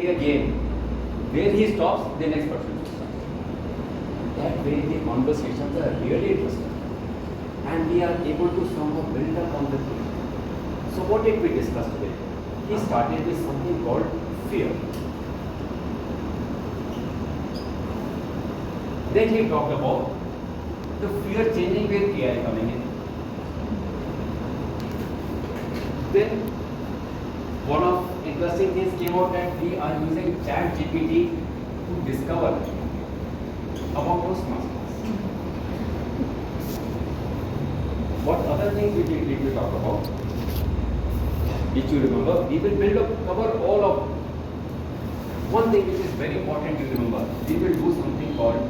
again, where he stops, the next person will stop. That way the conversations are really interesting. And we are able to somehow build up on the thing. So what did we discuss today? He started with something called fear. Then he talked about the fear changing with AI coming in. Then one of interesting things came out that we are using Chat GPT to discover about Toastmasters. What other things we did we talk about? Did you remember? We will build up, cover all of. One thing which is very important to remember, we will do something called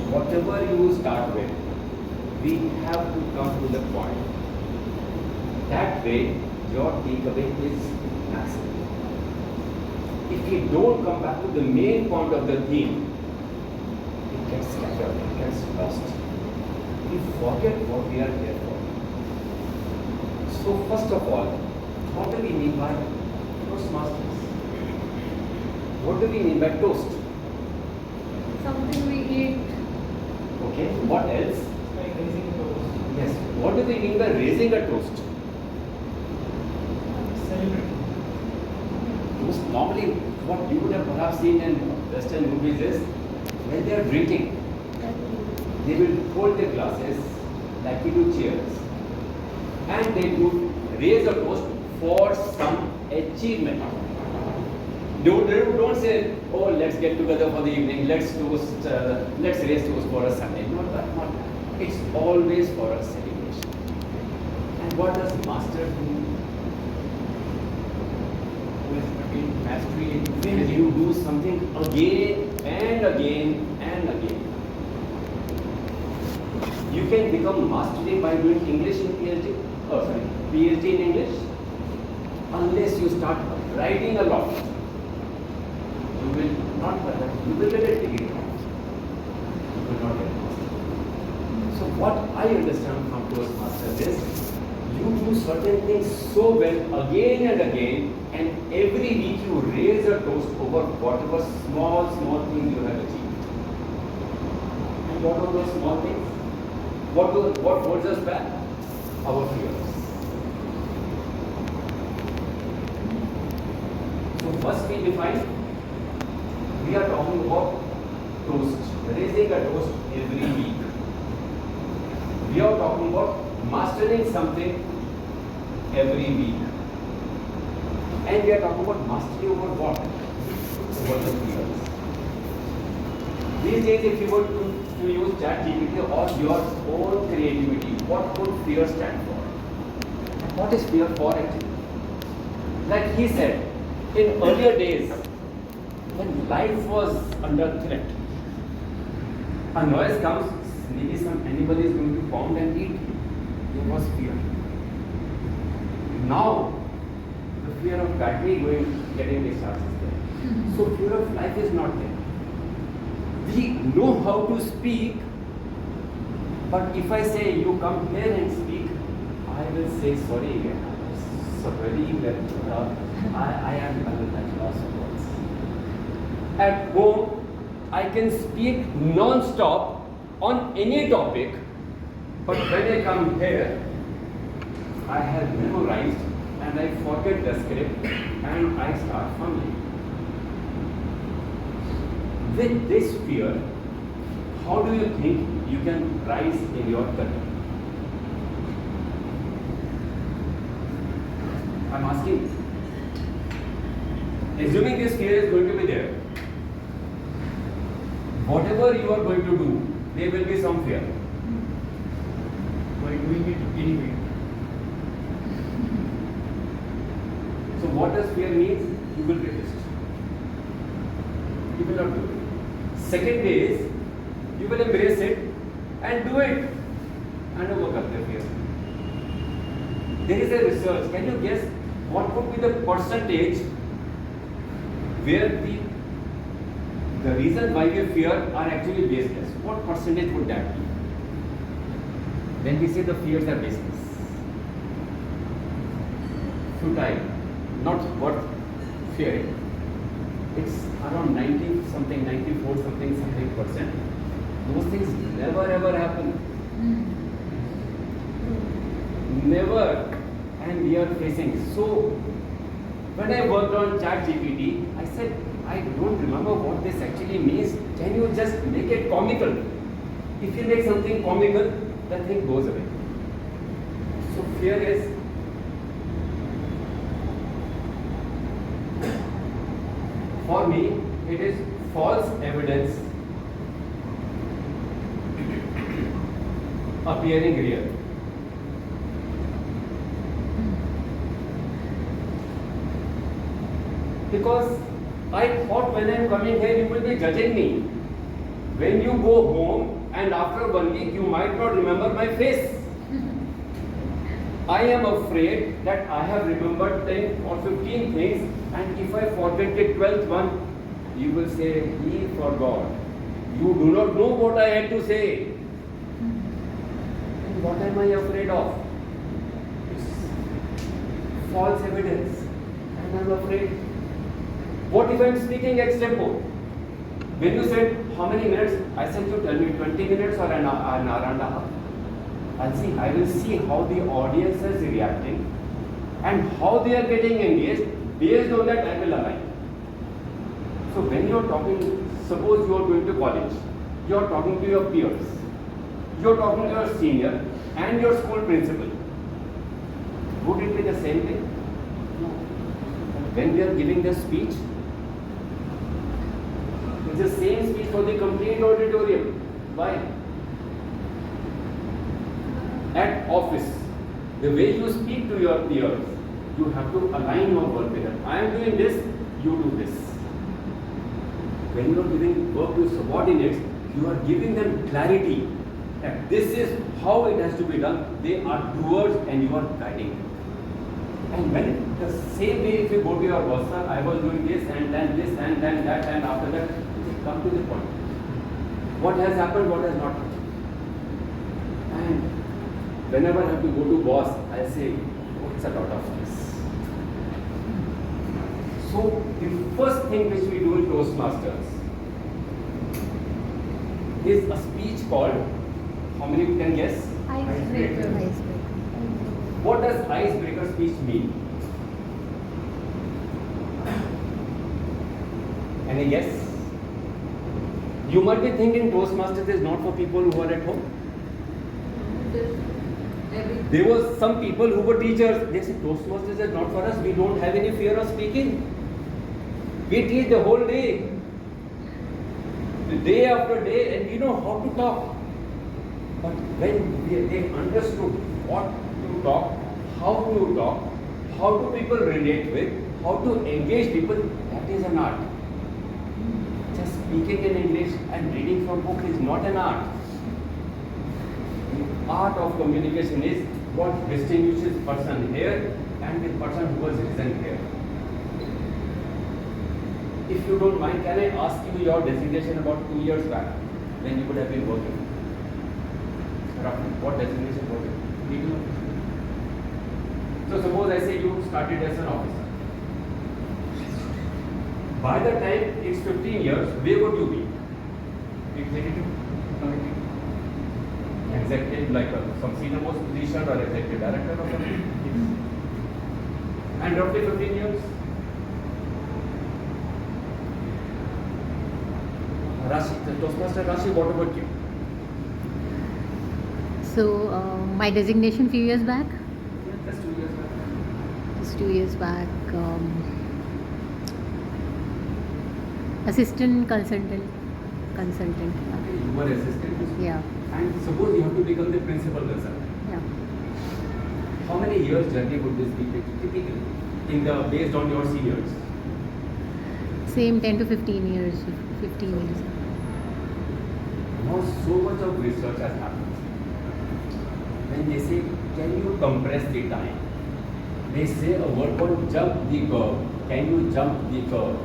whatever you start with, we have to come to the point. That way, your takeaway is maximum. If you don't come back to the main point of the theme, it gets scattered, it gets lost. We forget what we are here for. So first of all, what do we mean by Toastmasters? What do we mean by toast? Something we eat. Okay, what else? Like raising a toast. Yes, what do we mean by raising a toast? Celebrating. Toast, normally, what you would have perhaps seen in Western movies is when they are drinking, they will hold their glasses like we do cheers, and they would raise a toast for some achievement. Don't say, oh, let's get together for the evening, let's toast, let's raise toast for a Sunday. Not that, not that. It's always for a celebration. And what does master do? Mastery, when you do something again and again and again. You can become mastery by doing English in PhD, PhD in English, unless you start writing a lot. You will not you will get a degree. You will not get mastery. So what I understand from Toastmasters is you do certain things so well again and again, and every week you raise a toast over whatever small things you have achieved. And what are those small things? What holds us back? Our fears. So first we define, we are talking about toast, raising a toast every week. We are talking about mastering something every week. And we are talking about mastery over what? Over the fears. These days, if you were to use Chat GPT or your own creativity, what would fear stand for? What is fear for actually? Like he said, in earlier days, when life was under threat, a noise comes, maybe some animal is going to pound and eat. There was fear. Now, the fear of battery getting discharged is there. So fear of life is not there. We know how to speak, but if I say you come here and speak, I will say sorry, I am at loss of words. At home, I can speak non-stop on any topic, but when I come here, I have memorized and I forget the script and I start fumbling. With this fear, how do you think you can rise in your career? I'm asking. Assuming this fear is going to be there, whatever you are going to do, there will be some fear. By doing it anyway. So what does fear mean? You will resist. You will not do it. Second is, you will embrace it and do it and overcome the fear. There is a research. Can you guess what would be the percentage where the reason why we fear are actually baseless? What percentage would that be? When we say the fears are baseless. Futile. not worth fearing. It's around 90 something, 94 something percent. Those things never ever happen. Never. And we are facing. So when I worked on ChatGPT, I said, I don't remember what this actually means. Can you just make it comical? If you make something comical, the thing goes away. So fear is for me, it is false evidence appearing real. Because I thought when I am coming here, you will be judging me. When you go home and after 1 week, you might not remember my face. I am afraid that I have remembered 10 or 15 things, and if I forget the 12th one, you will say, he forgot. You do not know what I had to say. And what am I afraid of? It's false evidence. And I am afraid. What if I am speaking extempo? When you said how many minutes, I said you tell me 20 minutes or an hour and a half. I will see how the audience is reacting and how they are getting engaged. Based on that, I will align. So when you are talking, suppose you are going to college, you are talking to your peers, you are talking to your senior and your school principal. Would it be the same thing? No. When we are giving the speech, it's the same speech for the complete auditorium. Why? At office, the way you speak to your peers, you have to align your work with them. I am doing this, you do this. When you are giving work to subordinates, you are giving them clarity that this is how it has to be done. They are doers and you are guiding them. And when the same way, if you go to your boss, sir, I was doing this and then this and then that, and after that, you come to the point. What has happened, what has not happened. And whenever I have to go to boss, I say, oh, it's a lot of this. So the first thing which we do in Toastmasters is a speech called, how many you can guess? Icebreaker. What does icebreaker speech mean? Any guess? You might be thinking Toastmasters is not for people who are at home. There were some people who were teachers. They said Toastmasters is not for us. We don't have any fear of speaking. We teach the whole day, day after day, and we know how to talk. But when they understood what to talk, how do people relate with, how to engage people, that is an art. Just speaking in English and reading from book is not an art. The art of communication is what distinguishes person here and the person who has risen here. If you don't mind, can I ask you your designation about 2 years back when you would have been working? Roughly, what designation was it? So suppose I say you started as an officer. By the time it's 15 years, where would you be? Executive committee? Executive, like some senior most position or executive director or something? And roughly 15 years? Rashi, Toastmaster Rashi, what about you? So, my designation few years back, Yeah, just 2 years back. just 2 years back, assistant consultant. Okay, you were assistant. Yeah, And suppose you have to become the principal consultant. yeah. How many years journey would this be typically based on your seniors? Same 10 to 15 years. 15 years. Now so much of research has happened. When they say, can you compress the time? They say a word called jump the curve. Can you jump the curve?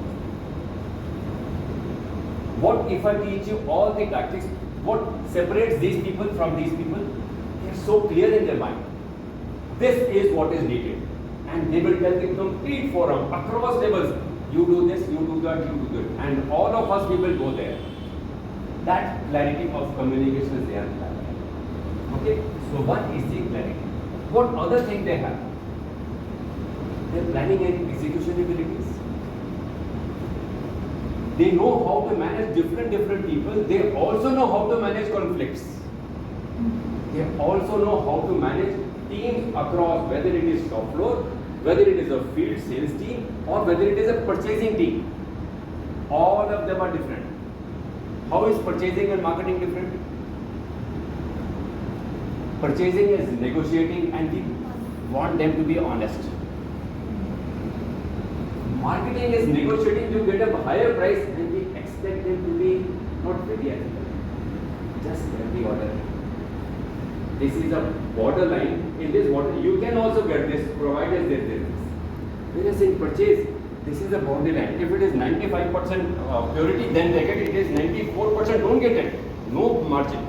What if I teach you all the tactics? What separates these people from these people? They are so clear in their mind. This is what is needed. and they will tell the complete forum across levels. You do this, you do that, you do that, and all of us we will go there. That clarity of communication is there. Okay, so what is the clarity? What other thing they have? Their planning and execution abilities. They know how to manage different people. They also know how to manage conflicts. They also know how to manage teams across, whether it is shop floor, whether it is a field sales team, or whether it is a purchasing team. All of them are different. How is purchasing and marketing different? Purchasing is negotiating and we want them to be honest. Marketing is negotiating to get a higher price and we expect them to be not very ethical. Just get the order. This is a borderline. In this border, you can also get this provided there is this. Whereas in purchase, this is a borderline. If it is 95% purity, then they get it. It is 94%, don't get it. No margin.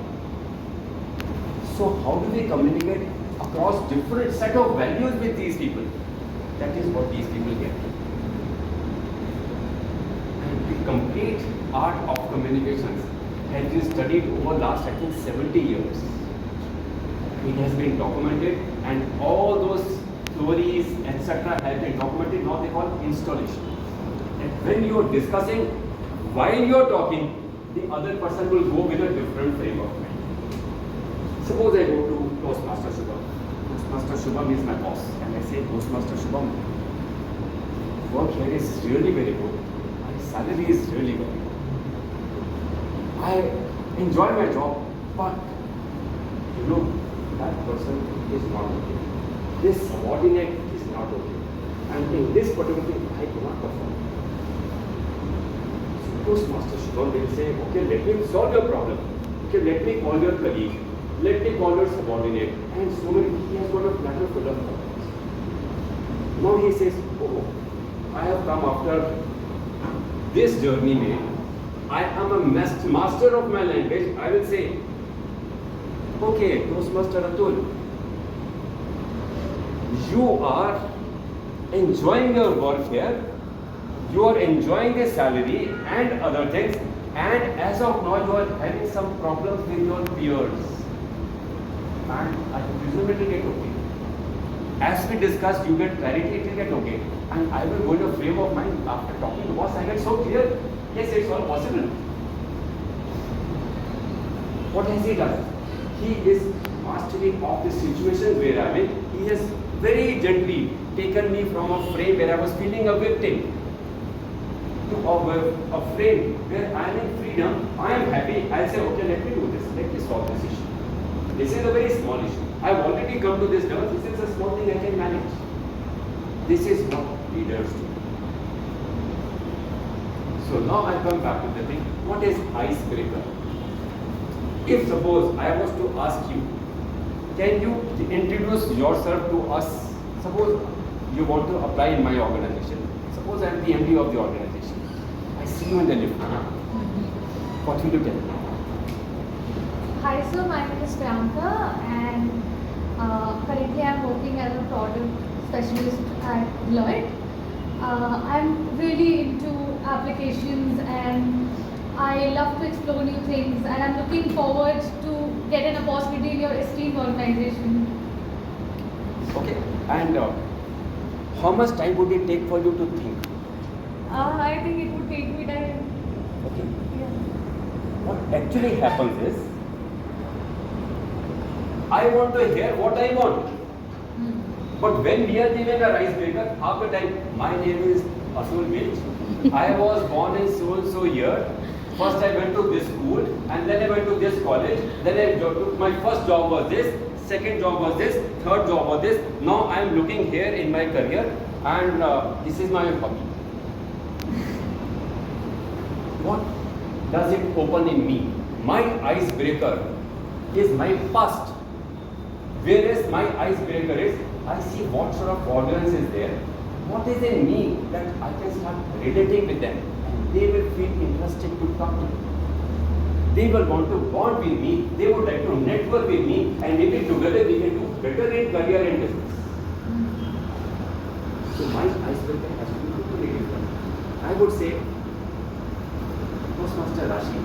So how do we communicate across different set of values with these people? That is what these people get. And the complete art of communications has been studied over last, I think, 70 years. It has been documented and all those theories, etc. have been documented. Now they call installation. And when you are discussing, while you are talking, the other person will go with a different frame of mind. Suppose I go to Toastmaster Shubham. Toastmaster Shubham is my boss. And I say, Toastmaster Shubham, work here is really very good. My salary is really good. I enjoy my job, but you know, that person is not okay. This subordinate is not okay. And in this particular thing, I cannot perform. So Toastmaster Shubham will say, okay, let me solve your problem. Okay, let me call your colleague. Let me call your subordinate. And so many, he has got a platter full of problems. Now he says, oh, I have come after this journey made. I am a master of my language. I will say, okay, Toastmaster Atul, you are enjoying your work here, you are enjoying the salary and other things, and as of now you are having some problems with your peers. And I presume it will get okay. As we discussed, you get clarity, it will get okay. And I will go in a frame of mind after talking to boss, I get so clear, yes, it's all possible. What has he done? He is mastering of the situation where I am in. He has very gently taken me from a frame where I was feeling a victim to a frame where I am in freedom, I am happy. I'll say, okay, let me do this, let me solve this issue. This is a very small issue. I've already come to this level. This is a small thing I can manage. This is what leaders do. So now I come back to the thing. What is icebreaker? If suppose I was to ask you, can you introduce yourself to us? Suppose you want to apply in my organization. Suppose I am the MD of the organization. I see you in the lift. What will you tell me? Hi sir, my name is Priyanka and currently I am working as a product specialist at Deloitte. I'm really into applications and I love to explore new things and I'm looking forward to get an opportunity in your esteemed organization. Okay, and how much time would it take for you to think? I think it would take me time. Okay. Yeah. What actually happens is, I want to hear what I want. But when we are giving a icebreaker, half the time, my name is Atul Vij. I was born in so year. First I went to this school and then I went to this college. Then I took my first job was this, second job was this, third job was this. Now I am looking here in my career and this is my hobby. What does it open in me? My icebreaker is my past. Whereas my icebreaker is, I see what sort of audience is there. What is in me that I can start relating with them. And they will feel interested to talk to me. They will want to bond with me. They would like to network with me. And maybe together we can do better in career and business. So my icebreaker has to be totally different. I would say, Toastmaster Rashi,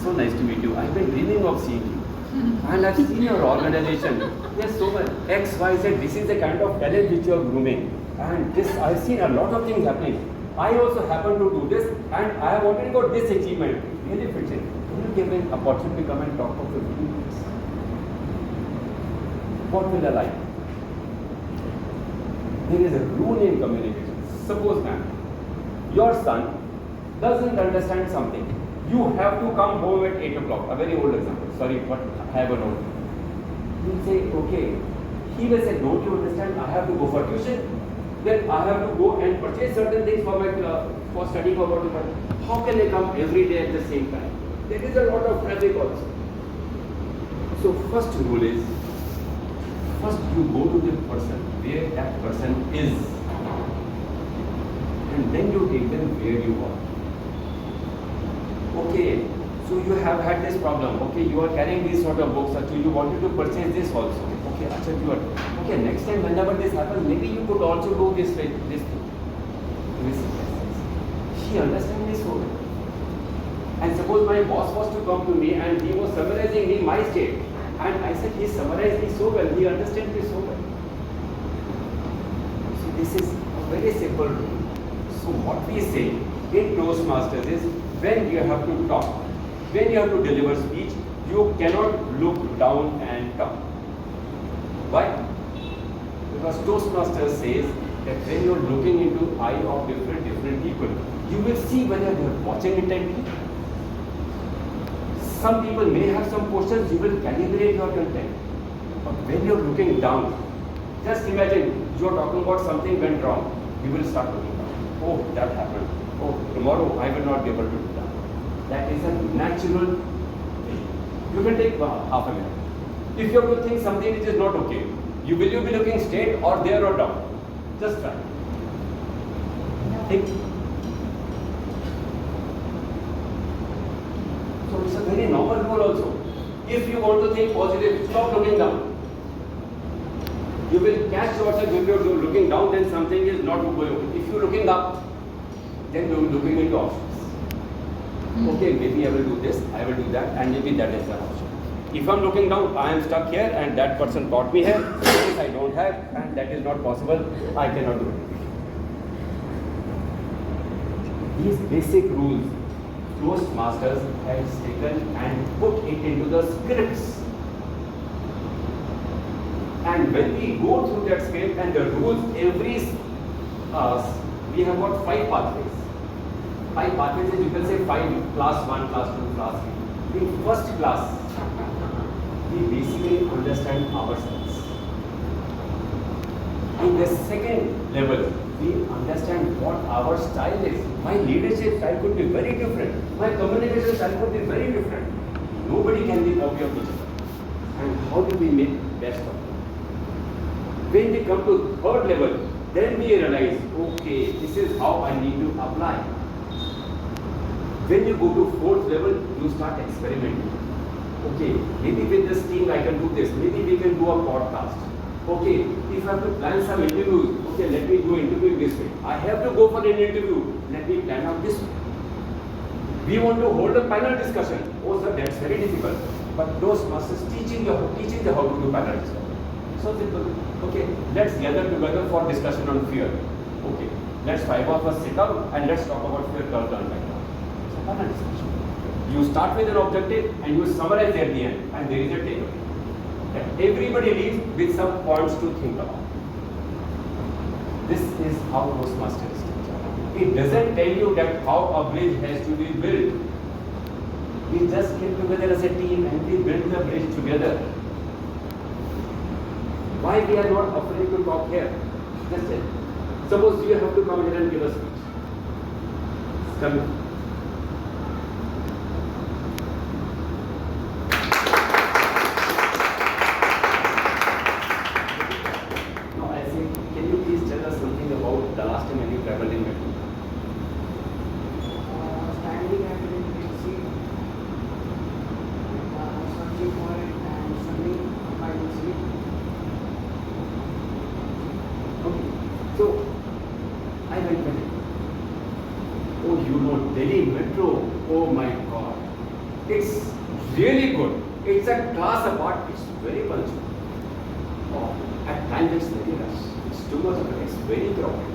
so nice to meet you. I've been dreaming of seeing you. And I've seen your organization. Yes, so much. X, Y, Z. This is the kind of talent which you are grooming. And this, I've seen a lot of things happening. I also happen to do this, and I wanted about this achievement. It really fits in. Can you give me an opportunity to come and talk for 15 minutes? What will I like? There is a rule in communication. Suppose, ma'am, your son doesn't understand something. You have to come home at 8 o'clock. A very old example. Sorry, but I have a note. He'll say, okay. He will say, don't you understand? I have to go for tuition. Then I have to go and purchase certain things for my for studying for what. How can I come every day at the same time? There is a lot of traffic also. So first rule is, first you go to the person where that person is, and then you take them where you are. Okay, so you have had this problem. Okay, you are carrying these sort of books. Actually, you wanted to purchase this also. Okay, actually you are. Okay, next time whenever this happens, maybe you could also do this way, this thing. She understands me so well. And suppose my boss was to come to me and he was summarizing me my state, and I said he summarized me so well, he understands me so well. So this is a very simple rule. So what we say in Toastmasters is, when you have to talk, when you have to deliver speech, you cannot look down and talk. Why? Because Toastmasters says that when you are looking into eye of different people, you will see whether they are watching intently. Some people may have some questions, you will calibrate your content. But when you are looking down, just imagine you are talking about something went wrong, you will start looking down. Oh, that happened. Oh, tomorrow I will not be able to do that. That is a natural thing. You can take half a minute. If you have to think something which is not okay, will you be looking straight or there or down? Just try. Think. So it's a very normal rule also. If you want to think positive, stop looking down. You will catch yourself if you are looking down, then something is not going. If you are looking up, then you are looking into options. Okay, maybe I will do this, I will do that, and maybe that is the option. If I am looking down, I am stuck here and that person caught me here. This I don't have, and that is not possible. I cannot do it. These basic rules, Toastmasters has taken and put it into the scripts. And when we go through that script and the rules, we have got 5 pathways. 5 pathways is, you can say 5, class 1, class 2, class 3. In first class, we basically understand ourselves. In the second level, we understand what our style is. My leadership style could be very different. My communication style could be very different. Nobody can be copy of each other. And how do we make best of it? When we come to third level, then we realize, okay, this is how I need to apply. When you go to fourth level, you start experimenting. Okay, maybe with this team I can do this. Maybe we can do a podcast. Okay, if I have to plan some interviews, okay, let me do interview this way. I have to go for an interview. Let me plan out this way. We want to hold a panel discussion. Oh sir, that's very difficult. But Toastmasters teaching how to do panel discussion. So simple. Okay, let's gather together for discussion on fear. Okay, let's 5 of us sit down and let's talk about fear curve turn back down. It's a panel discussion. You start with an objective and you summarize at the end, and there is a takeaway. Everybody leaves with some points to think about. This is how Toastmasters is structured. It doesn't tell you that how a bridge has to be built. We just came together as a team and we built the bridge together. Why we are not afraid to talk here? Just it. Suppose you have to come here and give a speech. Come. The last time when you traveled in metro? Standing at the taxi, searching for it and suddenly I will see. went there. Oh, you know, Delhi Metro. Oh my God. It's really good. It's a class apart. It's very punctual. Oh, at times it's very rush. It's too much of it. It's very crowded.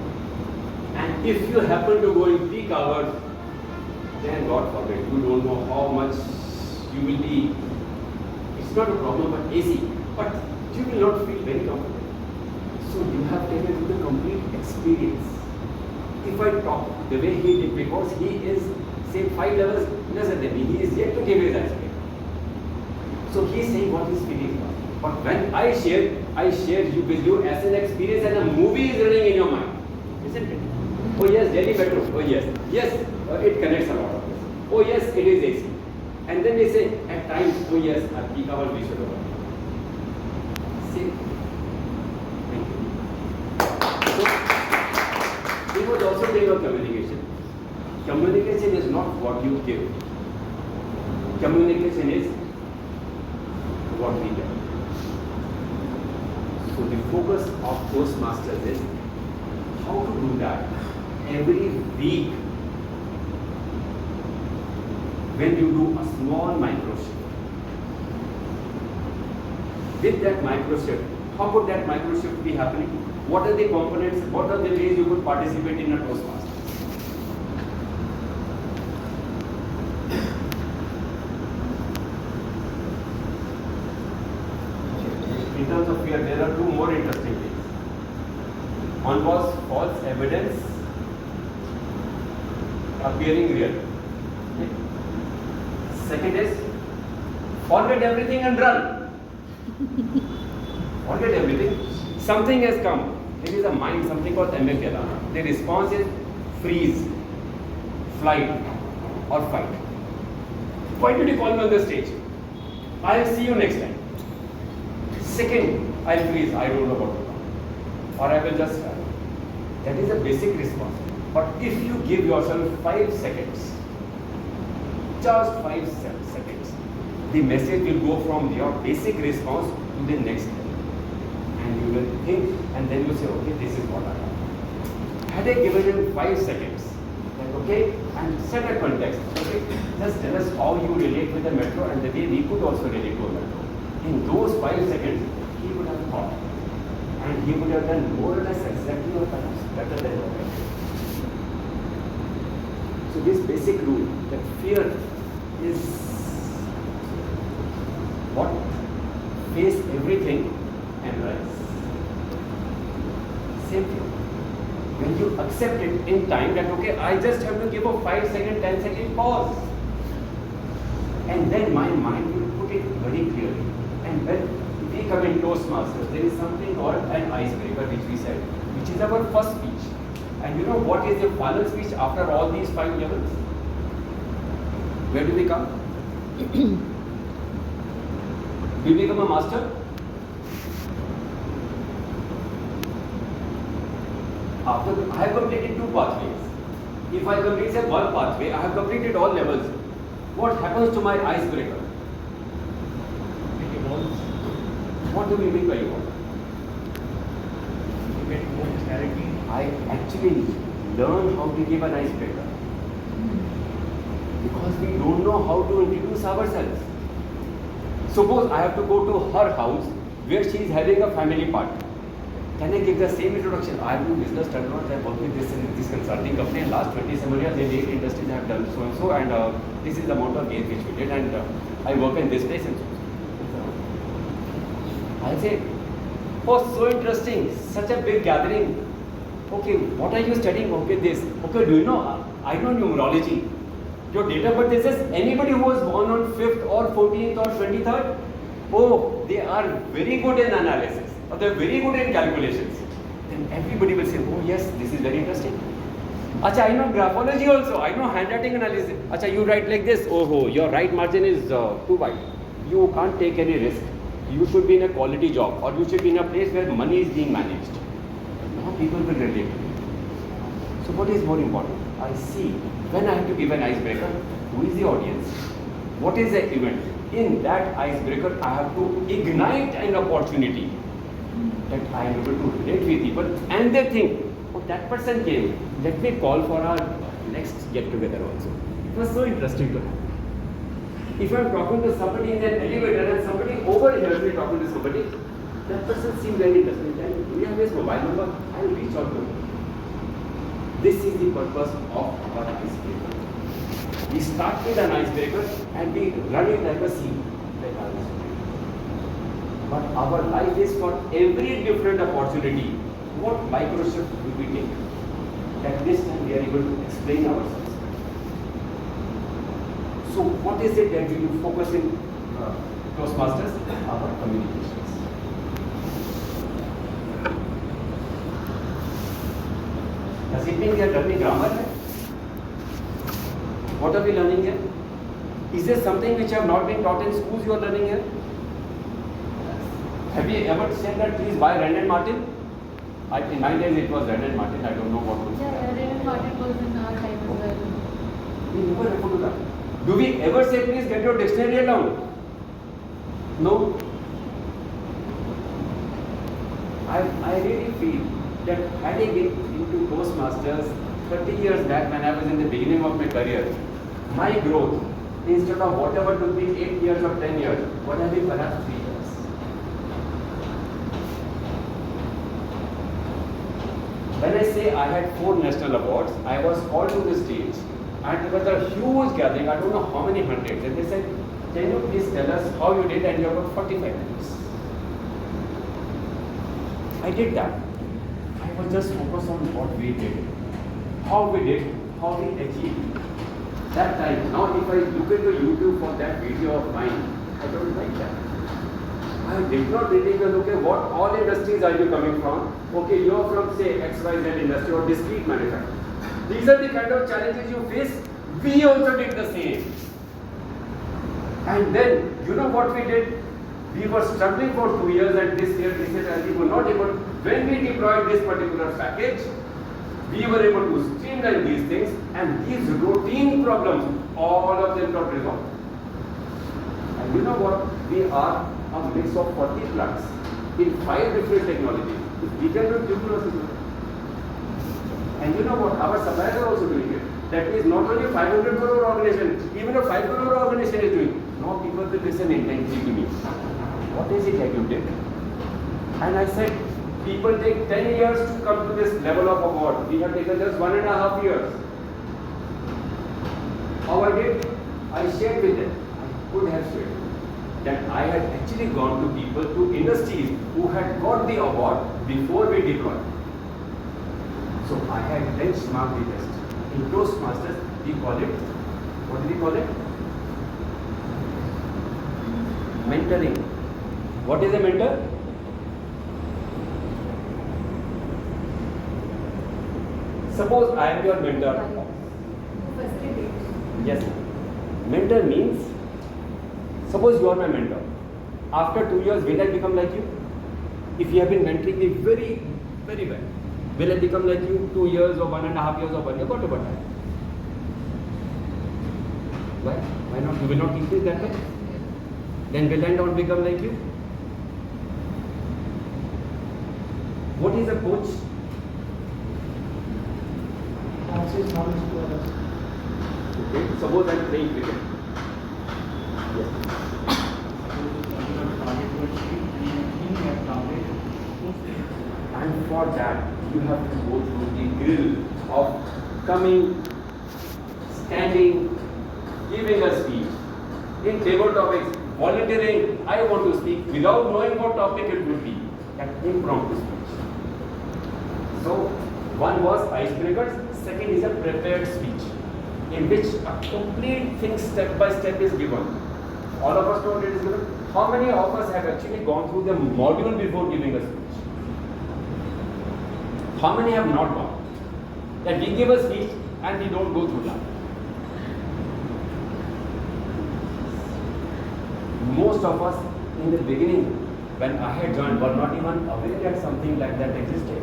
And if you happen to go in peak hours, then God forbid, you don't know how much you will be. It's not a problem but AC, but you will not feel very comfortable. So you have taken the complete experience. If I talk the way he did, because he is say 5 levels lesser than me, he is yet to give his answer. So he is saying what his feelings are. But when I share you with you as an experience and a movie is running in your mind, isn't it? Oh yes, Delhi Metro. Oh yes, yes, it connects a lot of this. Oh yes, it is AC. And then they say at times, oh yes, at peak hour we should have. See. He was also saying about communication. Communication is not what you give. Communication is what we get. So the focus of Toastmasters is how to do that every week when you do a small micro shift. With that micro shift, how could that micro shift be happening? What are the components? What are the ways you could participate in a Toastmaster? In terms of fear, there are 2 more interesting things. One was false evidence appearing real. Okay. Second is forget everything and run. Forget everything. Something has come. There is a mind, something called amygdala. The response is freeze, flight, or fight. Why did you call me on the stage? I'll see you next time. Second, I'll freeze. I don't know what to do. Or I will just die. That is a basic response. But if you give yourself 5 seconds, just 5 seconds, the message will go from your basic response to the next level. And you will think, and then you say, okay, this is what I have. Had I given him 5 seconds, then okay, and set a context, okay, just tell us how you relate with the metro and the way we could also relate to a metro. In those 5 seconds, he would have thought. And he would have done more or less exactly or perhaps better than what I did. So this basic rule that fear is what? Face everything and rise. Same thing. When you accept it in time that okay, I just have to give a 5-second, 10-second pause. And then my mind will put it very clearly. And when we come in Toastmasters, there is something called an icebreaker which we said, which is our first speech. And you know what is the final speech after all these 5 levels? Where do we come? Do we become a master? After I have completed 2 pathways. If I complete say 1 pathway, I have completed all levels. What happens to my icebreaker? It evolves. What do we mean by evolve? You get more clarity. I actually learn how to give an icebreaker. Because we don't know how to introduce ourselves. Suppose I have to go to her house where she is having a family party. Can I give the same introduction? I do business turnaround, I work with this consulting company and last 27 years in 8 industries I have done so and so and this is the amount of gains which we did and I work in this place and so. I'll say, oh so interesting, such a big gathering. Okay, what are you studying? Okay, this. Okay, do you know? I know numerology. Your date of birth says anybody who was born on 5th or 14th or 23rd, oh, they are very good in analysis. Or they're very good in calculations. Then everybody will say, oh yes, this is very interesting. Acha, I know graphology also. I know handwriting analysis. Acha, you write like this. Oh, your right margin is too wide. You can't take any risk. You should be in a quality job or you should be in a place where money is being managed. Now people will relate. So what is more important? I see when I have to give an icebreaker, who is the audience? What is the event? In that icebreaker, I have to ignite an opportunity that I am able to relate with people and they think, oh, that person came, let me call for our next get together also. It was so interesting to have. If I'm talking to somebody in an elevator and somebody overhears me talking to somebody, that person seems very interesting. And we have his mobile number, I'll reach out to him. This is the purpose of our icebreaker. We start with an icebreaker and we run it like a sea. But our life is for every different opportunity. What micro shift will we take? At this time we are able to explain ourselves. So what is it that we will focus in Toastmasters? Our communications. Does it mean we are learning grammar? What are we learning here? Is there something which have not been taught in schools you are learning here? Have you ever said that please buy Rand & Martin? In my days it was Rand & Martin, I don't know what was. Yeah, Rand & Martin was in our time as well. We never refer to that. Do we ever say please get your dictionary along? No. I really feel that had I been into Toastmasters 30 years back when I was in the beginning of my career, my growth, instead of whatever took me 8 years or 10 years, would have been perhaps 3 years. When I say I had 4 national awards, I was called to the stage and there was a huge gathering, I don't know how many hundreds, and they said, can you please tell us how you did, and you have got 45 minutes. I did that. I was just focused on what we did, how we did, how we achieved. That time, now if I look into YouTube for that video of mine, I don't like that. I did not really look at what all industries are you coming from. Okay, you are from say XYZ industry or discrete manufacturing. These are the kind of challenges you face. We also did the same. And then, you know what we did? We were struggling for 2 years and this year, and we were not able, when we deployed this particular package, we were able to streamline these things and these routine problems, all of them got resolved. And you know what? We are a mix of 40 plugs in 5 different technologies. We can do tubular. And you know what? Our suppliers are also doing it. That means not only 500 crore organization, even a 5 crore organization is doing. Now people will listen intently to me. What is it that you did? And I said, people take 10 years to come to this level of award. We have taken just 1.5 years. How I did? I shared with them. I could have shared that I had actually gone to people, to industries who had got the award before we deployed. So I had benchmarked the test. In Toastmasters, we call it, what do we call it? Mentoring. What is a mentor? Suppose I am your mentor. Yes. Mentor means, suppose you are my mentor. After 2 years, will I become like you? If you have been mentoring me very, very well, will I become like you 2 years or 1.5 years or 1 year? What about that? Why? Why not? You will not teach me that way? Then will I not become like you? What is a coach? Passes knowledge to others. Okay. Suppose I am playing cricket. Yes. And for that, you have to go through the grill of coming, standing, giving a speech. In table topics, volunteering, I want to speak without knowing what topic it would be. An impromptu speech. So, one was icebreakers, second is a prepared speech, in which a complete thing step by step is given. All of us know what it is given. How many of us have actually gone through the module before giving a speech? How many have not gone? That we give a speech and we don't go through that. Most of us in the beginning, when I had joined, were not even aware that something like that existed.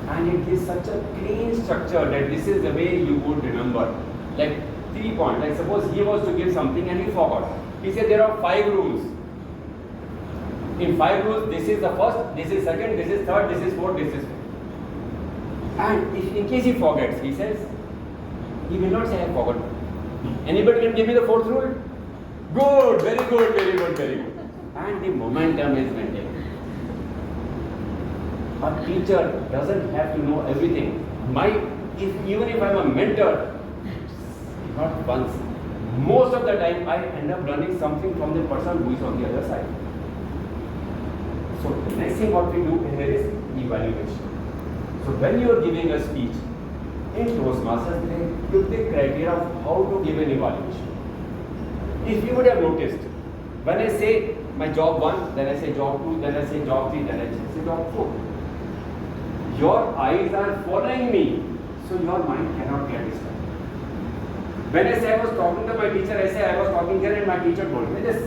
And it is such a clean structure that this is the way you would remember. Like 3 points. Like suppose he was to give something and he forgot. He said there are 5 rules. In 5 rules, this is the first, this is second, this is third, this is fourth, this is fifth. And if in case he forgets, he says, he will not say I forgot. Anybody can give me the fourth rule? Good, very good, very good, very good. And the momentum is maintained. A teacher doesn't have to know everything. Even if I'm a mentor, not once, most of the time I end up learning something from the person who is on the other side. So the next thing what we do here is evaluation. So when you are giving a speech in Toastmasters, they give the criteria of how to give an evaluation. If you would have noticed, when I say my job 1, then I say job 2, then I say job 3, then I say job 4. Your eyes are following me, so your mind cannot get distracted. When I say I was talking to my teacher, I say I was talking here and my teacher told me this.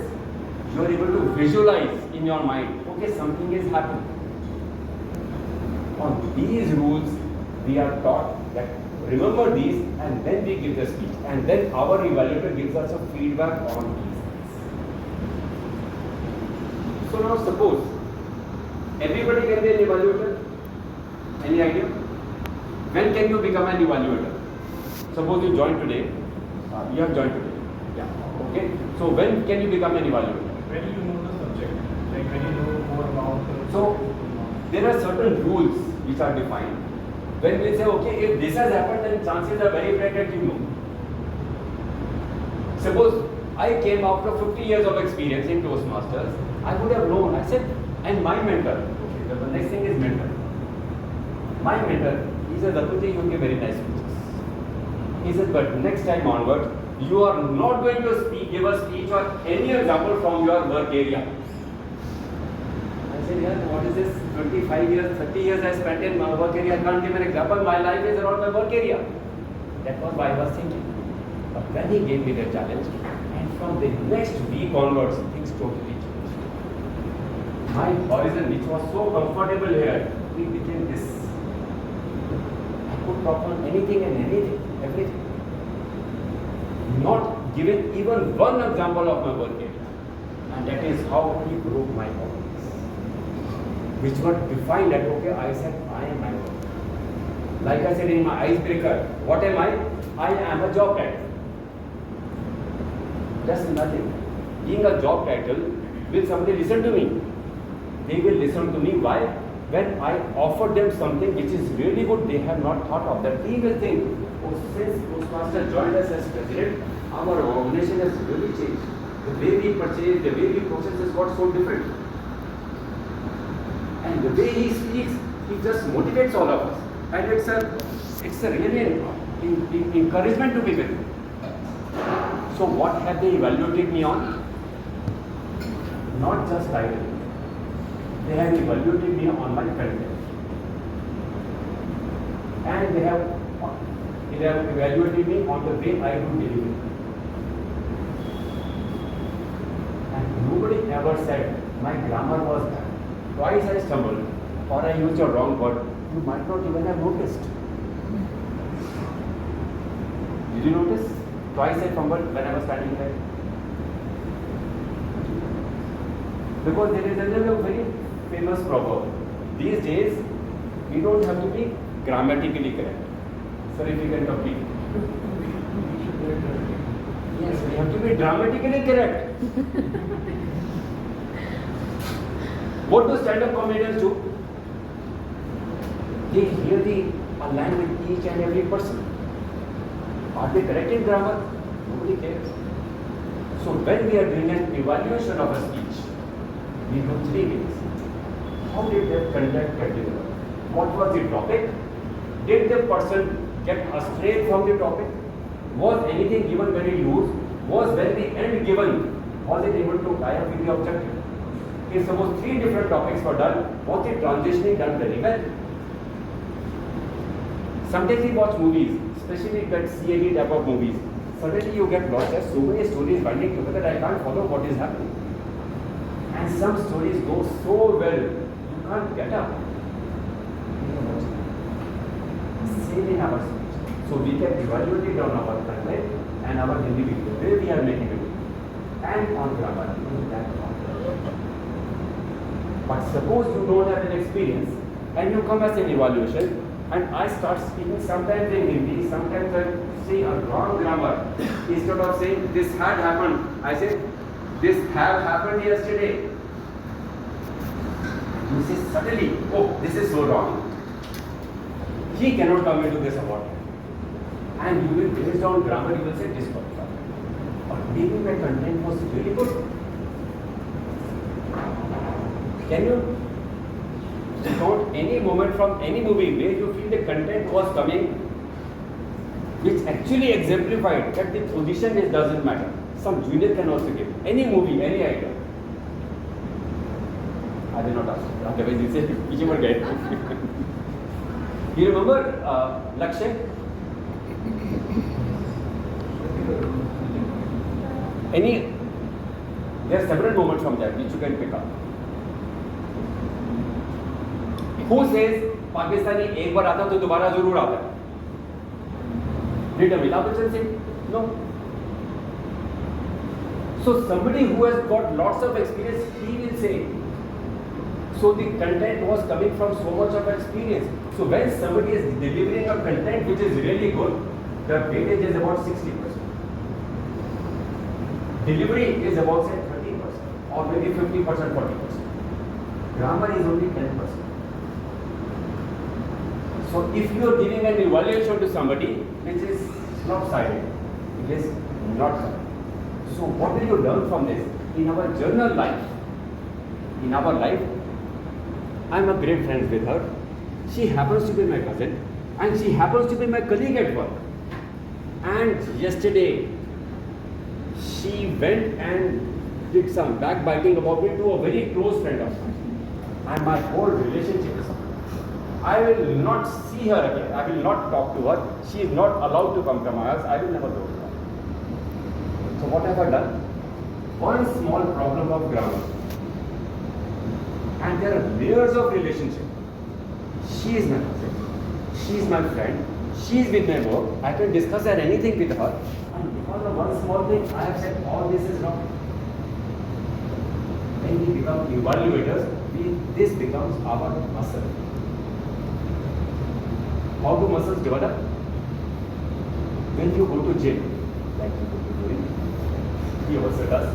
You are able to visualize in your mind, okay, something is happening. On these rules, we are taught that remember these and then we give the speech. And then our evaluator gives us a feedback on these things. So now suppose everybody can be an evaluator. Any idea? When can you become an evaluator? Suppose you join today. You have joined today. Yeah. Okay. So when can you become an evaluator? When you know the subject, like when you know more about the So there are certain rules which are defined. When we say, okay, if this has happened, then chances are very great that you know. Suppose I came after 50 years of experience in Toastmasters, I would have known. I said, and my mentor, okay, the next thing is mentor. My mentor, he said, Atul Ji, you give very nice speeches. He said, but next time onward, you are not going to give a speech or any example from your work area. I said, yeah, what is this? 25 years, 30 years I spent in my work area. I can't give an example. My life is around my work area. That was what I was thinking. But when he gave me the challenge, and from the next week onwards, things totally changed. My horizon, which was so comfortable here, it became this. I could talk on anything and everything. Not given even one example of my work area. And that is how he broke my confidence. Which were defined that, okay, I said, I am my work. Like I said in my icebreaker, what am I? I am a job title. Just imagine, being a job title, will somebody listen to me? They will listen to me. Why? When I offer them something which is really good, they have not thought of that. They will think, oh, since Toastmaster joined us as president, our organization has really changed. The way we purchase, the way we process has got so different. And the way he speaks, he just motivates all of us. And it's a really encouragement to be with. So what have they evaluated me on? Not just title. They have evaluated me on my content. And they have evaluated me on the way I do delivery. And nobody ever said my grammar was bad. Twice I stumbled or I used a wrong word. You might not even have noticed. Did you notice? Twice I fumbled when I was standing there. Because there is another very famous proverb. These days, we don't have to be grammatically correct. Sir, if you can complete. Yes, we have to be dramatically correct. What do stand-up comedians do? They really align with each and every person. Are they correct in grammar? Nobody cares. So when we are doing an evaluation of a speech, we do 3 things. How did their content get delivered? What was the topic? Did the person get astray from the topic? Was anything given very loose? Was when the end given, was it able to tie up with the objective? If suppose 3 different topics were done, was the transitioning done very well? Sometimes we watch movies, especially that CAD type of movies. Suddenly you get lost. There's so many stories binding together that I can't follow what is happening. And some stories go so well, you can't get up. Same in our speech. So we can evaluate it on our content and our individual, the way we are making it. And on grammar, that But suppose you don't have an experience and you come as an evaluation and I start speaking sometimes in Hindi, sometimes I say a wrong grammar. Instead of saying this had happened, I say this have happened yesterday. You say suddenly, oh, this is so wrong. He cannot come into this award. And you will, based on grammar, you will say disqualified. But maybe my content was really good. Can you recount any moment from any movie where you feel the content was coming which actually exemplified that the position doesn't matter? Some junior can also give. Any movie, any idea. I did not ask. Otherwise, you say, which one get? You remember Lakshay? Any? There are several moments from that which you can pick up. Who says Pakistani एक बार आता तो दोबारा जरूर आता है? Did Amitabh Bachchan say no? So somebody who has got lots of experience, he will say. So the content was coming from so much of experience. So when somebody is delivering a content which is really good, the weightage is about 60%. Delivery is about say 30% or maybe 50%, 40%. Grammar is only 10%. So if you are giving an evaluation to somebody which is lopsided, it is not correct. So what will you learn from this? In our journal life, I am a great friend with her. She happens to be my cousin and she happens to be my colleague at work. And yesterday, she went and did some backbiting about me to a very close friend of mine. And my whole relationship is over. I will not see her again. I will not talk to her. She is not allowed to come to my house. I will never go to her. So what have I done? One small problem of grammar. And there are layers of relationship. She is my cousin. She is my friend. She is with my work. I can discuss anything with her. And because of one small thing, I have said all this is wrong. When we become evaluators, this becomes our muscle. How do muscles develop? When you go to gym, like you go to doing, he also does.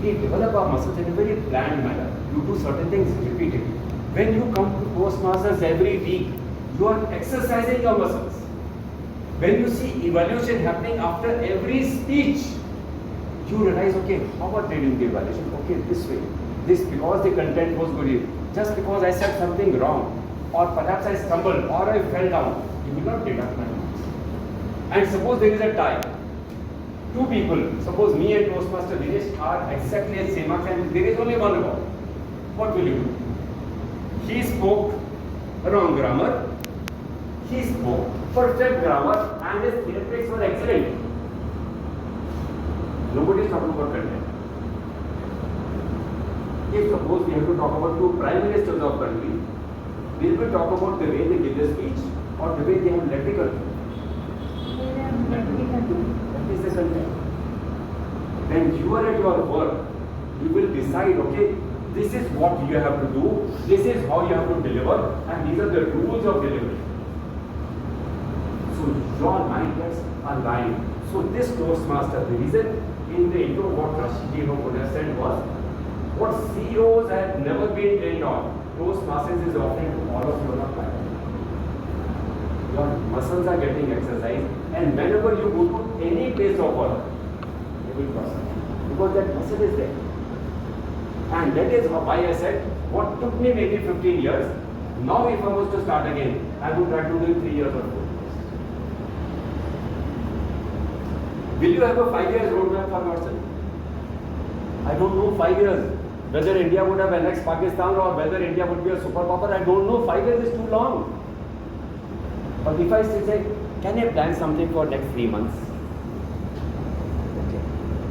We develop our muscles in a very planned manner. You do certain things repeatedly. When you come to Toastmasters every week, you are exercising your muscles. When you see evaluation happening after every speech, you realize, okay, how about reading the evaluation? Okay, this way. This because the content was good. Just because I said something wrong, or perhaps I stumbled, or I fell down, you will not deduct my marks. And suppose there is a tie. Two people, suppose me and Toastmaster Dinesh are exactly at same marks and there is only one award. What will you do? He spoke wrong grammar, he spoke perfect grammar and his theatrics were excellent. Nobody is talking about content. If suppose we have to talk about two prime ministers of country, will we talk about the way they give the speech or the way they have led the country? That is the content. When you are at your work, you will decide, okay, this is what you have to do, this is how you have to deliver, and these are the rules of delivery. So your mind gets aligned. So this Toastmaster, the reason in the intro what Rashidi would have said was, what CEOs have never been trained on, Toastmasters is offering to all of you on a platter. Your muscles are getting exercised, and whenever you go to any place of work, you will cross it. Because that muscle is there. And that is why I said, what took me maybe 15 years, now if I was to start again, I would try to do it 3 years or 4 years. Will you have a 5 years roadmap for yourself? I don't know 5 years. Whether India would have annexed Pakistan or whether India would be a superpower, I don't know. 5 years is too long. But if I say, can I plan something for next 3 months? Okay.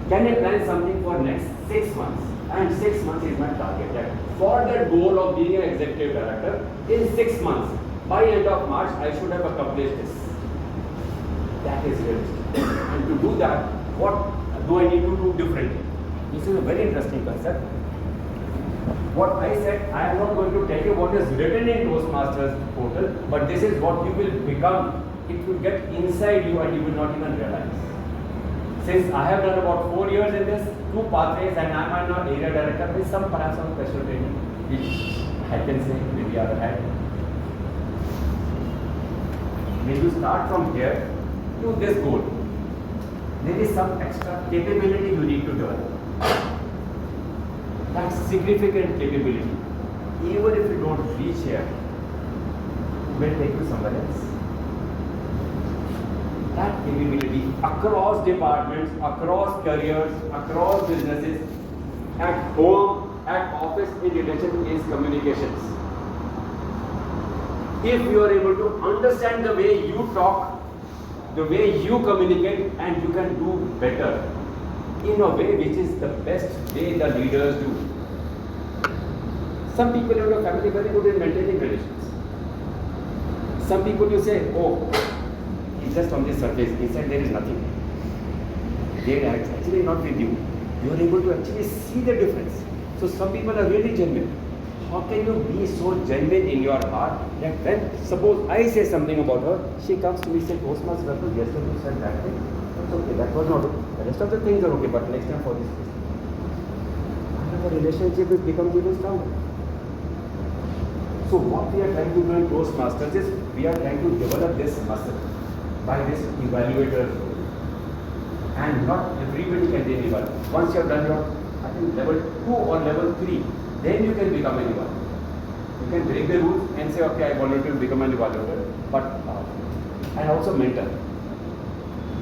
Can I plan something for next 6 months? And 6 months is my target. That for that goal of being an executive director, in 6 months, by end of March, I should have accomplished this. That is realistic. And to do that, what do I need to do differently? This is a very interesting concept. What I said, I am not going to tell you what is written in Toastmasters portal, but this is what you will become. It will get inside you and you will not even realize. Since I have done about 4 years in this, 2 pathways, and I am now area director with some perhaps some special training, which I can say maybe I have had. When you start from here to this goal, there is some extra capability you need to develop. That significant capability, even if you don't reach here, will take you somewhere else. That capability across departments, across careers, across businesses, at home, at office, in relation is communications. If you are able to understand the way you talk, the way you communicate, and you can do better in a way which is the best way the leaders do. Some people in your family are very good in maintaining relations. Some people you say, oh, it's just on the surface, inside there is nothing. They are actually not with you. You are able to actually see the difference. So some people are really genuine. How can you be so genuine in your heart that when, suppose I say something about her, she comes to me and says, Toastmasters, yesterday you said that thing. That's okay, that was not okay. The rest of the things are okay, but next time for this. And the relationship becomes even stronger. So what we are trying to do in Toastmasters is, we are trying to develop this muscle by this evaluator. And not everybody can then evaluate. Once you have done your, I think, level 2 or level 3, then you can become an evaluator. You can break the rules and say, okay, I wanted to become an evaluator, but and also mentor.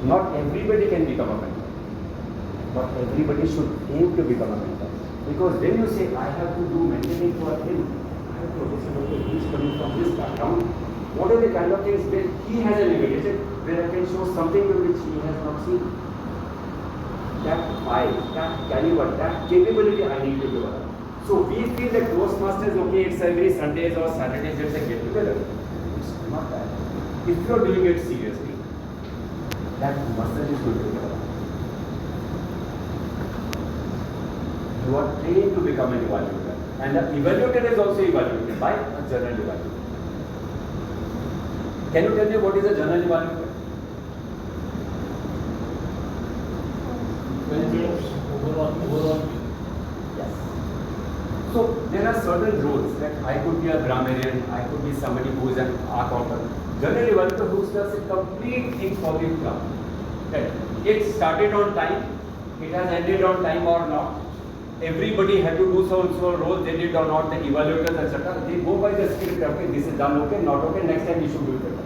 Not everybody can become a mentor, but everybody should aim to become a mentor. Because when you say, I have to do mentoring for him, I have to understand, okay, he is coming from this background. What are the kind of things where he has an ability, where I can show something which he has not seen? That eye, that caliber, that capability I need to develop. So we feel that Toastmasters, okay, it's every Sundays or Saturdays, it's a get together. It's not that. If you are doing it seriously, that muscle is going to develop. You are trained to become an evaluator. And the evaluator is also evaluated by a journal evaluator. Can you tell me what is a journal evaluator? Overall. Yes. So there are certain roles that I could be a grammarian, I could be somebody who is an accountant. Journal evaluator who does a complete thing for the club. Okay. It started on time, it has ended on time or not. Everybody had to do so role, they did or not, the evaluators, etc. They go by the script, okay, this is done, okay, not okay, next time we should do it better.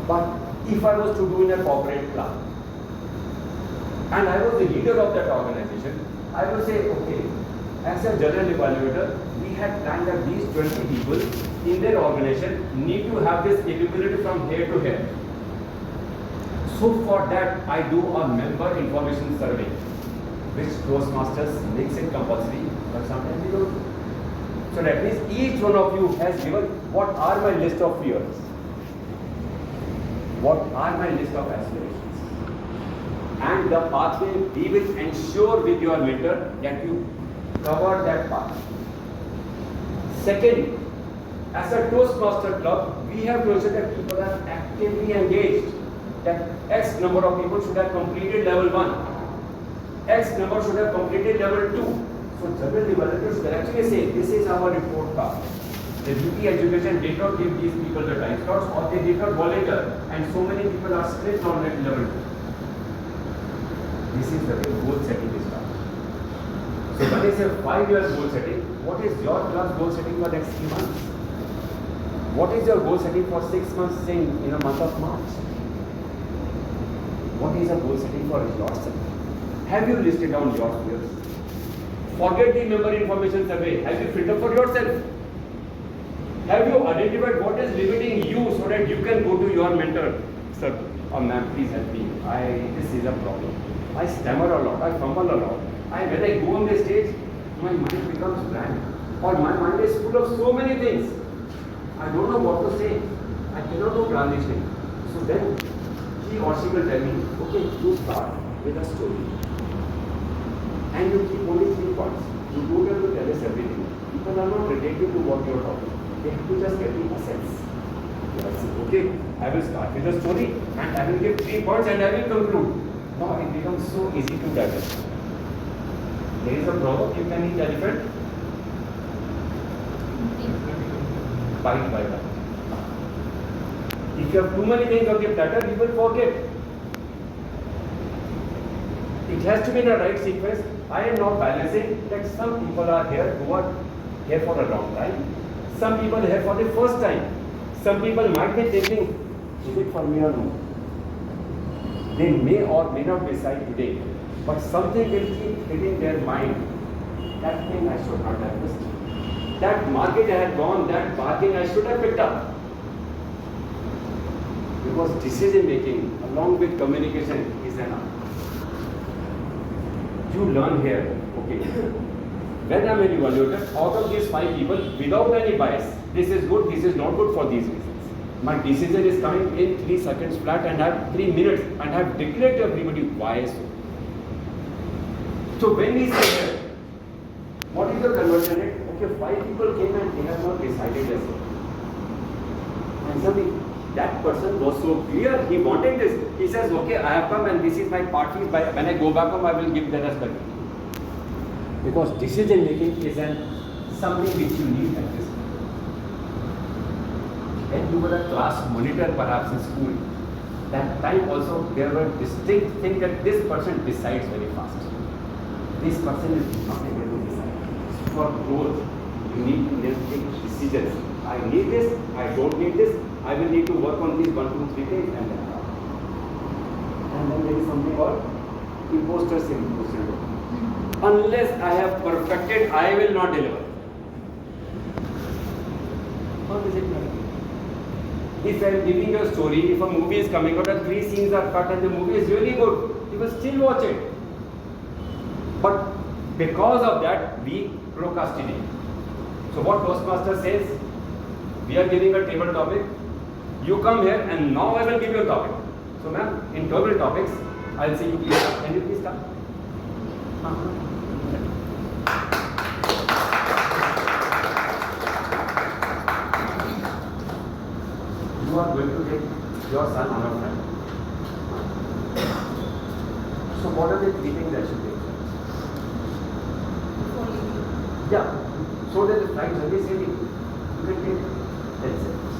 But if I was to do in a corporate club, and I was the leader of that organization, I will say, okay, as a general evaluator, we had planned that these 20 people in their organization need to have this capability from here to here. So for that, I do a member information survey, which Toastmasters makes it compulsory, but sometimes we don't. So that means each one of you has given, what are my list of fears? What are my list of aspirations? And the pathway, we will ensure with your mentor that you cover that path. Second, as a Toastmaster club, we have to ensure that people are actively engaged. That X number of people should have completed level 1. X number should have completed level 2. So general evaluators will actually say, this is our report card. The beauty education did not give these people the time slots, or they did not volunteer, and so many people are split on that level 2. This is the way goal setting is done. So when I say 5 years goal setting, what is your club's goal setting for next 3 months? What is your goal setting for 6 months, say in a month of March? What is your goal setting for yourself? Have you listed down your fears? Forget the member information survey. Have you filtered for yourself? Have you identified what is limiting you so that you can go to your mentor? Sir, ma'am, please help me. This is a problem. I stammer a lot, I fumble a lot. When I go on the stage, my mind becomes blank. Or my mind is full of so many things. I don't know what to say. I cannot do transitioning. So then he or she will tell me, okay, you start with a story. and you keep only 3 points. You don't have to tell us everything. People are not related to what you are talking. They have to just get the essence. Yes. Okay, I will start with a story and I will give 3 points and I will conclude. Now it becomes so easy to digest. There is a proverb, you can eat elephant bite by bite. If you have too many things on the platter, you will forget. It has to be in the right sequence. I am not balancing that some people are here who are here for a long time. Some people are here for the first time. Some people might be thinking, is it for me or no? They may or may not decide today, but something will keep hitting their mind. That thing I should not have missed. That market I had gone, that bargain I should have picked up. Because decision making along with communication is an art. You learn here, okay. When I am an evaluator, out of these 5 people, without any bias, this is good, this is not good for these reasons. My decision is coming in 3 seconds flat and I have 3 minutes and I have declared to everybody why so. So when we say here, what is the conversion rate? Okay, 5 people came and they have not decided as well. And suddenly, that person was so clear, he wanted this. He says, okay, I have come and this is my party. When I go back home, I will give the rest back. Because decision making is something which you need at this time. When you were a class monitor perhaps in school, that time also there were distinct things that this person decides very fast. This person is not able to decide. For growth, you need to take decisions. I need this, I don't need this, I will need to work on these 1, 2, 3 things and then there is something called imposter syndrome. Unless I have perfected, I will not deliver. How does it matter? If I am giving you a story, if a movie is coming out and 3 scenes are cut and the movie is really good, you will still watch it. But because of that, we procrastinate. So what Toastmasters says, we are giving a table topic, you come here and now I will give you a topic. So ma'am, in table topics, I will say you please start. Can you please start? You are going to take your son on a flight. So what are the 3 things I should take? Yeah. So that the flight service saving, you can take 10 seconds.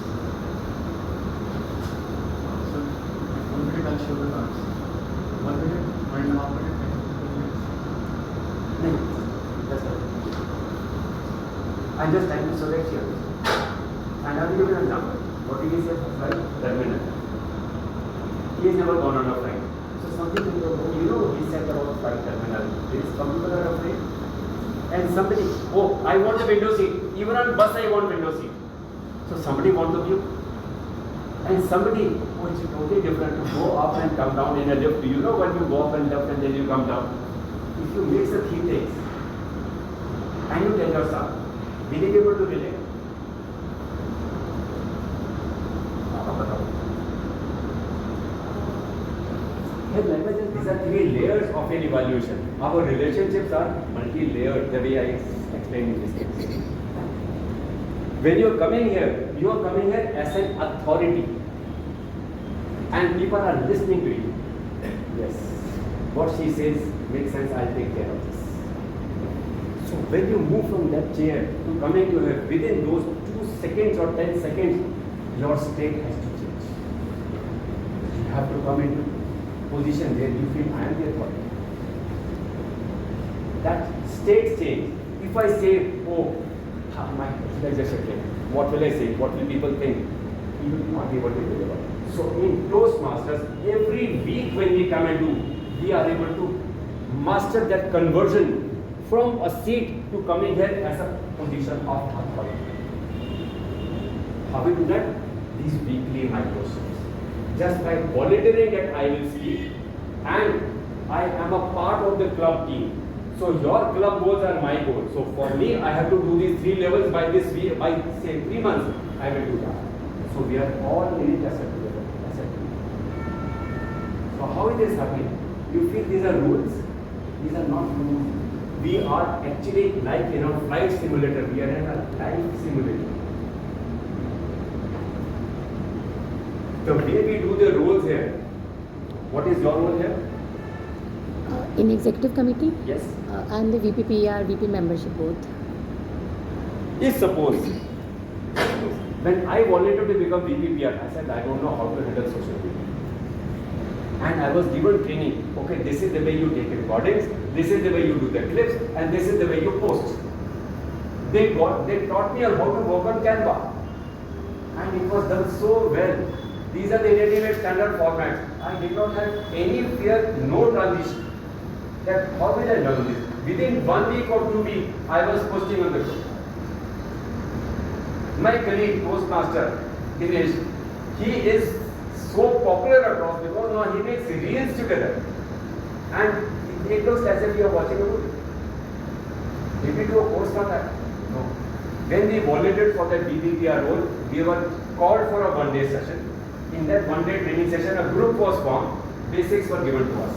So, 1 minute I'll show the cards. 1 minute, 1.5 minutes, 10 minutes. That's right. I'm just trying to select here. And I will give you an example. What did he say for flight? Terminal. He has never gone on a flight. So something in your book, he said about flight terminal. There is some people are afraid. And somebody, oh, I want a window seat. Even on bus, I want window seat. So somebody wants the view. And somebody, oh, it's totally different to go up and come down in a lift. You know when you go up and left and then you come down. If you mix the 3 things, and you tell your son, will he be able to relate? These are 3 layers of an evaluation. Our relationships are multi-layered, the way I explained in this case. When you are coming here as an authority. And people are listening to you. Yes. What she says makes sense, I'll take care of this. So when you move from that chair to coming to her, within those 2 seconds or 10 seconds, your state has to change. You have to come into position where you feel I am the authority. That state change. If I say, oh, let's just say, what will I say? What will people think? You will not be able to deliver. So in Toastmasters, every week when we come and do, we are able to master that conversion from a seat to coming here as a position of authority. How we do that? These weekly micro-shifts. Just by volunteering that I will speak, and I am a part of the club team. So your club goals are my goals. So for me, I have to do these 3 levels by this week, by say 3 months, I will do that. So we are all in it as a together. So how it is happening? You feel these are rules? These are not rules. We are actually like in a flight simulator. We are in a life simulator. The way we do the roles here. What is your role here? In executive committee, Yes. I'm the VPPR, VP membership both. If suppose when I wanted to become VPPR, I said I don't know how to handle social media. And I was given training. Okay, this is the way you take recordings, this is the way you do the clips, and this is the way you post. They taught me on how to work on Canva. And it was done so well. These are the Indian standard formats. I did not have any fear, no transition. That how will I learn this? Within 1 week or 2 weeks, I was posting on the group. My colleague, Toastmaster, Dinesh, he is so popular across because now he makes reels together. And it looks as if you are watching a movie. Did we do a course for that? No. When we volunteered for that BBPR role, we were called for a one-day session. In that one-day training session, a group was formed, basics were given to us.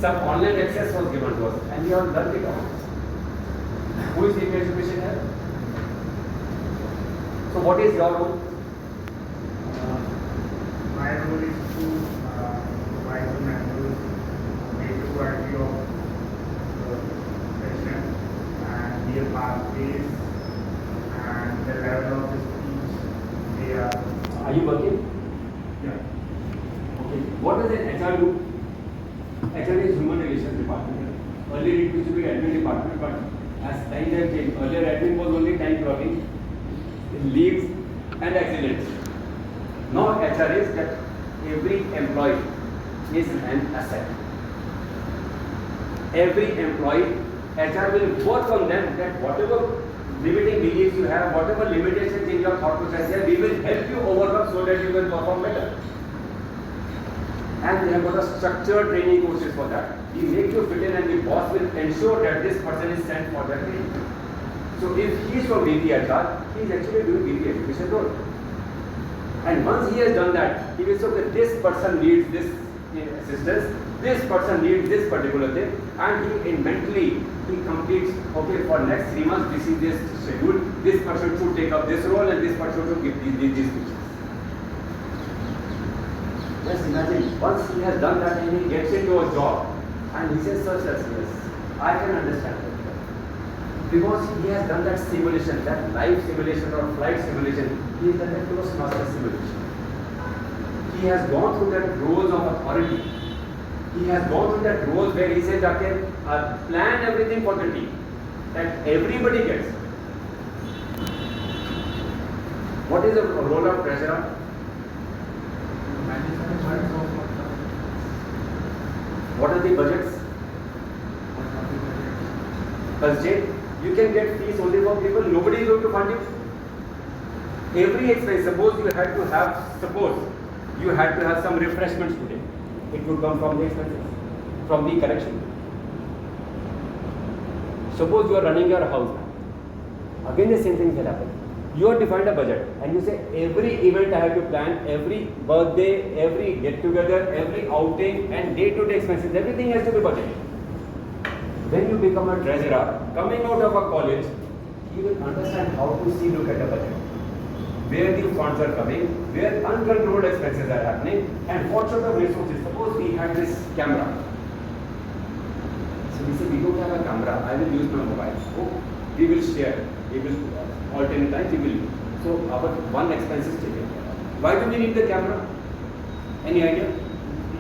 Some online access was given to us, and we all learned it all. Who is the education here? So what is your role? My role is to provide the members a variety of sessions and their pathways and the level of the speech they are. Are you working? Yeah. Okay. What does an HR do? HR is human relations department. Earlier it used to be admin department, but as time has changed, earlier admin was only time clocking, leaves and accidents. Now HR is that every employee is an asset. Every employee, HR will work on them that whatever limiting beliefs you have, whatever limitations in your thought process, we will help you overcome so that you can perform better. And we have got a structured training courses for that. We make you fit in and the boss will ensure that this person is sent for that training. So if he is from BPHR, he is actually doing BP education role. And once he has done that, he will say that this person needs this assistance, this person needs this particular thing, and he mentally he completes, okay, for next 3 months this is this schedule, this person should take up this role and this person should give these speeches. Just imagine, once he has done that and he gets into a job and he says, such as yes, I can understand that. Because he has done that simulation, that live simulation or flight simulation, he has done that Toastmasters simulation. He has gone through that roles of authority. He has gone through that roles where he says, okay, plan everything for the team, that everybody gets. What is the role of treasurer? What are the budgets? Budget. You can get fees only for people. Nobody is going to fund it. Every expense. Suppose you had to have some refreshments today. It would come from the expenses, from the correction. Suppose you are running your house. Again, the same thing will happen. You have defined a budget and you say every event I have to plan, every birthday, every get together, every outing and day-to-day expenses, everything has to be budgeted. When you become a treasurer, coming out of a college, you will understand how to look at a budget. Where the funds are coming, where uncontrolled expenses are happening, and what sort of resources. Suppose we had this camera. So we say we don't have a camera, I will use my mobile. Oh, we will share, we will alternate times we will use. So our one expense is taken care of. Why do we need the camera? Any idea?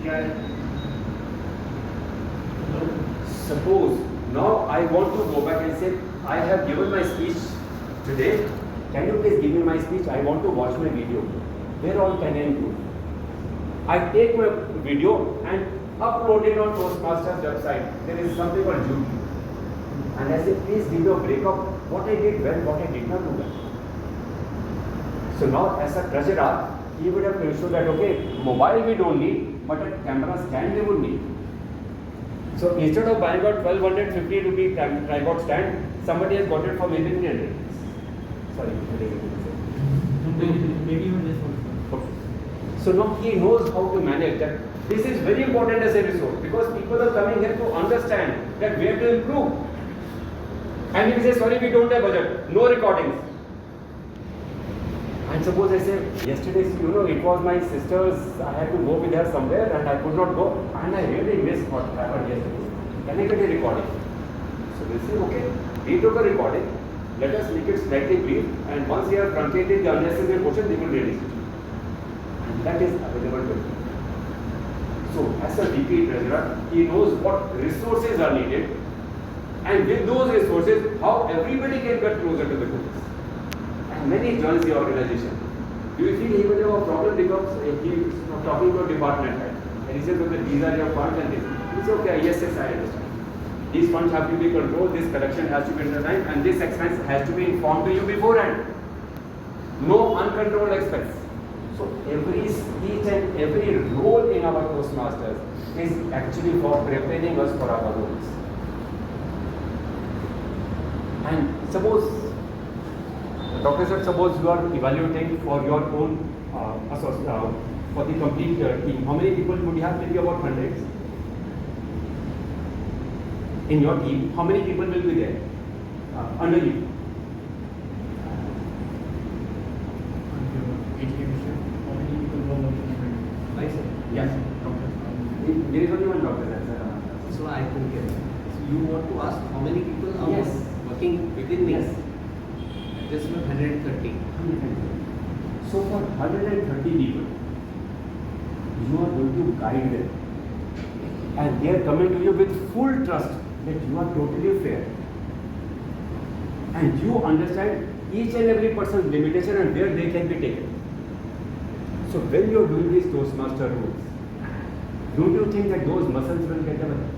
Yeah. Suppose now I want to go back and say, I have given my speech today. Can you please give me my speech? I want to watch my video. Where all can I improve? I take my video and upload it on Toastmasters website. There is something called YouTube. And I say, please give me a breakup. What I did well, what I did not do well. So now as a treasurer, he would have to ensure that, okay, mobile we don't need, but a camera stand we would need. So instead of buying a 1250 rupee tripod stand, somebody has got it for maybe 300. Sorry, Maybe even this also. okay. So now he knows how to manage that. This is very important as a resource because people are coming here to understand that we have to improve. And if he says, sorry, we don't have budget, no recordings. And suppose I say, yesterday, it was my sister's, I had to go with her somewhere and I could not go, and I really missed what happened yesterday. Can I get a recording? So they say, okay, we took a recording, let us make it slightly brief, and once you have truncated the unnecessary portion, they will release it. And that is available to him. So, as a VP treasurer, he knows what resources are needed, and with those resources, how everybody can get closer to the goals. And when he joins the organization, do you feel he will have a problem because he is talking to a department head, and he says, okay, these are your funds and this. He says, okay, yes, I understand. These funds have to be controlled, this collection has to be in time, and this expense has to be informed to you beforehand. No uncontrolled expense. So each and every role in our Toastmasters is actually for preparing us for our roles. And suppose, Dr. said, suppose you are evaluating for your own for the complete team. How many people would you have? Maybe about 100. In your team, how many people will be there under you? Yes. There is only one doctor. So I can get. So you want to ask how many people are Yes. working within me? Yes. Just 130. So for 130 people, you are going to guide them. And they are coming to you with full trust that you are totally fair. And you understand each and every person's limitation and where they can be taken. So when you are doing these Toastmaster rules, don't you think that those muscles will get developed?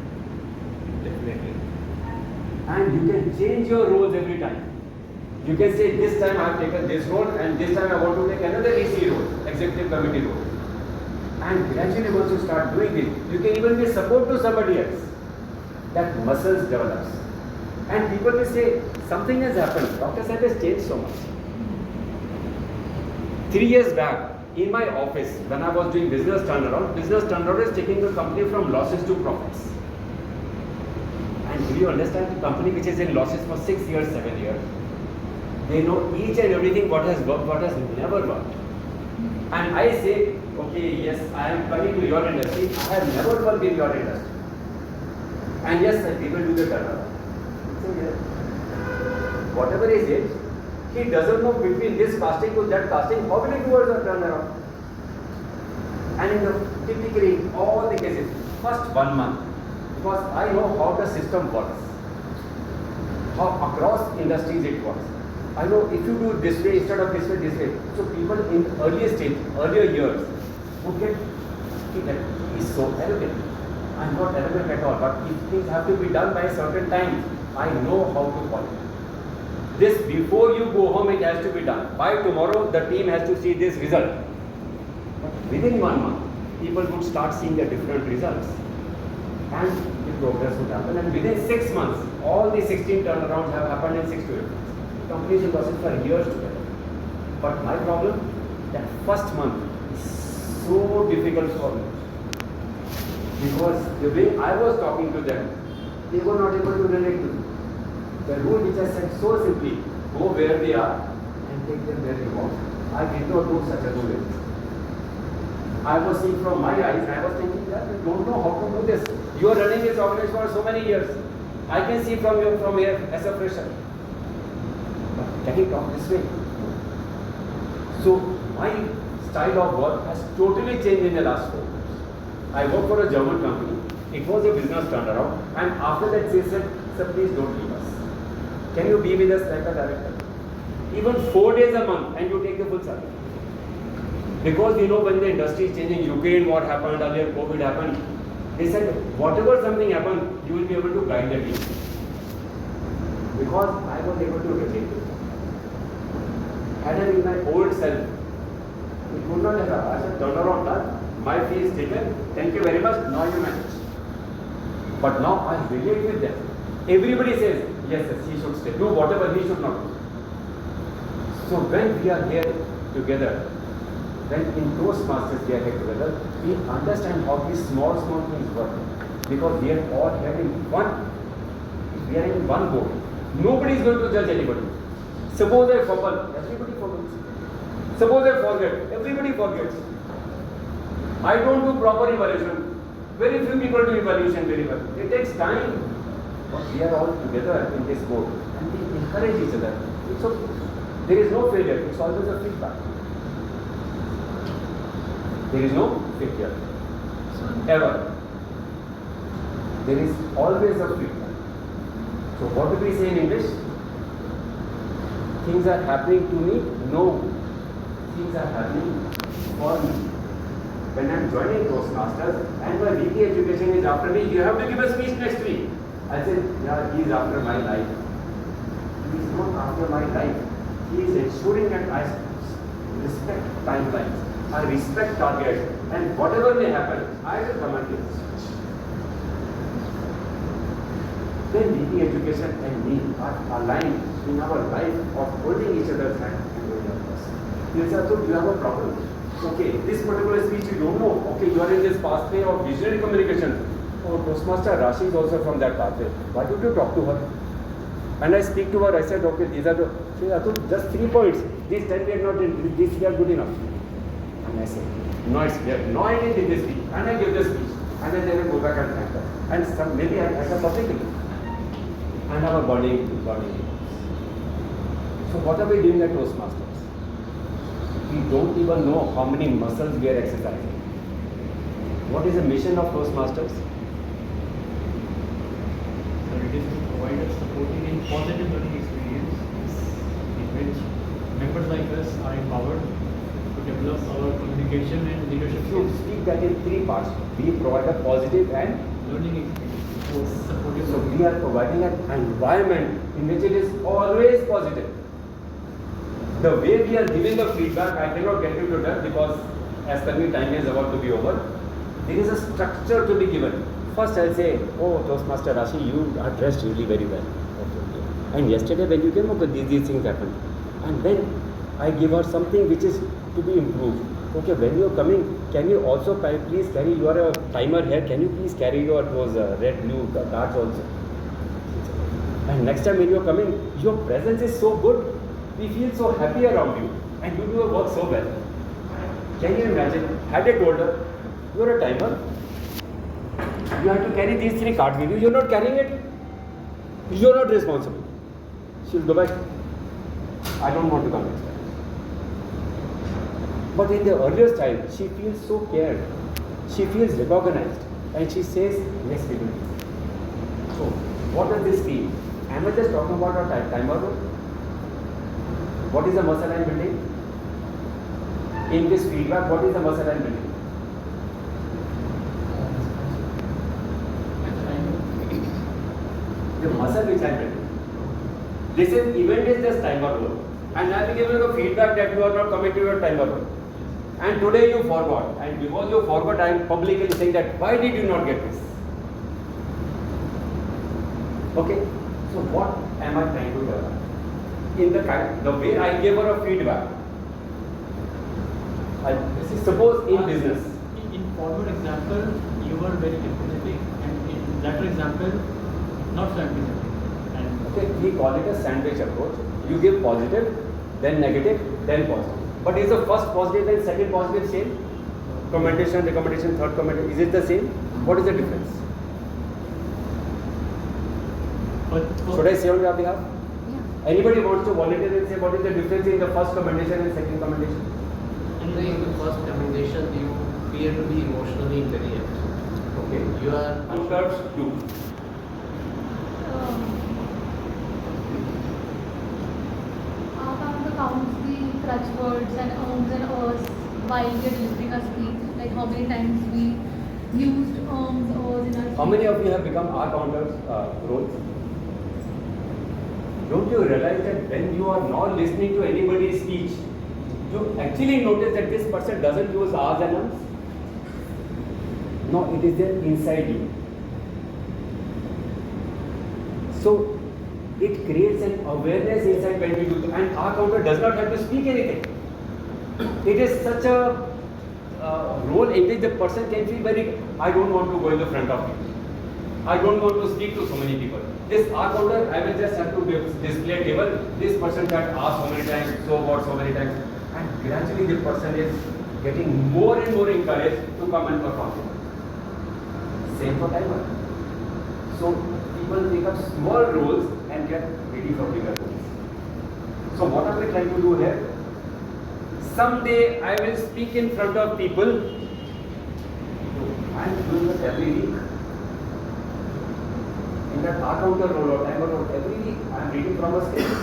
Definitely. And you can change your roles every time. You can say, this time I have taken this role and this time I want to take another EC role, executive committee role. And gradually once you start doing it, you can even be support to somebody else. That muscles develops. And people will say, something has happened. Dr. Saib has changed so much. 3 years back, in my office, when I was doing business turnaround is taking the company from losses to profits. And do you understand the company which is in losses for 6 years, 7 years? They know each and everything what has worked, what has never worked. And I say, okay, yes, I am coming to your industry. I have never worked in your industry. And yes, sir, people do the turnaround. So, yes, whatever is it, he doesn't know between this casting to that casting how many towards a turnaround. And in the typically all the cases, first 1 month, because I know how the system works, how across industries it works. I know if you do this way instead of this way. So people in earlier stage, earlier years, would get that he is so arrogant. I am not arrogant at all, but if things have to be done by a certain time, I know how to follow. This before you go home, it has to be done. By tomorrow, the team has to see this result. But within 1 month, people would start seeing the different results. And the progress would happen. And within 6 months, all the 16 turnarounds have happened in 6 to 8 months. Companies in losses for years together. But my problem, that first month is so difficult for me. Because the way I was talking to them, they were not able to relate to me. The rule which I said so simply, go where they are and take them where you want. I did not do such a rule. I was seeing from my eyes, I was thinking that you don't know how to do this. You are running this organization for so many years. I can see from here as a fresher. But can you talk this way? So my style of work has totally changed in the last 4 years. I work for a German company. It was a business turnaround, and after that they said, sir, please don't leave us. Can you be with us like a director? Even 4 days a month, and you take the full salary. Because you know when the industry is changing, Ukraine what happened, earlier COVID happened, they said whatever something happened, you will be able to guide the team. Because I was able to relate to it. Had I been my old self, it would not have. I said, turn around, done. My fee is taken. Thank you very much. Now you manage. But now I relate with them. Everybody says, yes, he should stay. Do whatever he should not do. So when we are here together, when in Toastmasters we are here together, we understand how these small things work. Because we are all here in one boat. Nobody is going to judge anybody. Suppose I fumble, everybody fumbles. Suppose I forget, everybody forgets. I don't do proper evaluation. Very few people do evaluation very well. It takes time. But we are all together in this boat and we encourage each other. So there is no failure. It's always a feedback. There is no failure. Ever. There is always a feedback. So what do we say in English? Things are happening to me? No. Things are happening for me. When I am joining Toastmasters and my weekly education is after me, you have to give a speech next week. I said, yeah, he is after my life. He is not after my life. He is ensuring that I respect timelines, I respect targets, and whatever may happen, I will come and give the speech. Then weekly education and me are aligned in our life of holding each other's hand and going up us. Yes, so you have a problem. Okay, this particular speech you don't know. Okay, you are in this pathway of visionary communication. Oh, Toastmaster Rashi is also from that pathway. Why don't you talk to her? And I speak to her, I said, okay, these are the, she said, Atul, just 3 points. These 10 we are not in, these we are good enough. And I said, no, it's clear. No, I did this speech. And I give the speech. And then they will go back and thank her. And some, maybe I have publicly. And have a bonding. So what are we doing at Toastmasters? We don't even know how many muscles we are exercising. What is the mission of Toastmasters? So it is to provide a supporting and positive learning experience in which members like us are empowered to develop our communication and leadership So skills. speak that in 3 parts. We provide a positive and Learning experience. Supportive so learning. we are providing an environment in which it is always positive. The way we are giving the feedback, I cannot get into that because as per me time is about to be over. There is a structure to be given. First I'll say, oh Toastmaster Rashi, you are dressed really very well. Okay. And yesterday when you came up with these things happened. And then I give her something which is to be improved. Okay, when you are coming, can you also please carry, you are a timer here, can you please carry your those red, blue cards also? And next time when you are coming, your presence is so good. We feel so happy around you and you do your work so well. Can you imagine? Had I told her, you are a timer, you have to carry these 3 cards with you, you are not carrying it, you are not responsible. She will go back, I don't want to come next time. But in the earlier time, she feels so cared, she feels recognized and she says, yes, we will do. So, what does this mean? Am I just talking about a timer? What is the muscle I am building? In this feedback, what is the muscle I am building? The muscle which I am building. This is event is just timer role. And I am giving you a feedback that you are not coming to your timer role. And today you forgot. And because you forgot, I am publicly saying that why did you not get this? Okay. So what am I trying to tell? In the way I gave her a feedback. Suppose in business. In forward example, you were very empathetic, and in latter example, not so empathetic. And Okay, we call it a sandwich approach. You give positive, then negative, then positive. But is the first positive and second positive same? Commendation, recommendation, third commendation, is it the same? What is the difference? Should I say on your behalf? Yeah. Anybody wants to volunteer and say what is the difference in the first commendation and second commendation? In the first commendation, you appear to be emotionally intelligent. Okay. You are Two-thirds, 2. Our founder counts the crutch words and and ers while we are delivering a speech. Like how many times we used ers in our speech. How many of you have become our counters roles? Don't you realize that when you are not listening to anybody's speech, you actually notice that this person doesn't use R's and M's? No, it is there inside you. So, it creates an awareness inside when we do it. And our counter does not have to speak anything. It is such a role in which the person can feel very, I don't want to go in the front of you. I don't want to speak to so many people. This R counter, I will just have to display table. This person had asked so many times, so what, so many times. And gradually the person is getting more and more encouraged to come and perform. Same for timer. So people take up small roles and get ready for bigger roles. So what are we trying to do here? Someday I will speak in front of people. I am doing it every week. In that R counter role or timer role, every week I am reading from a script.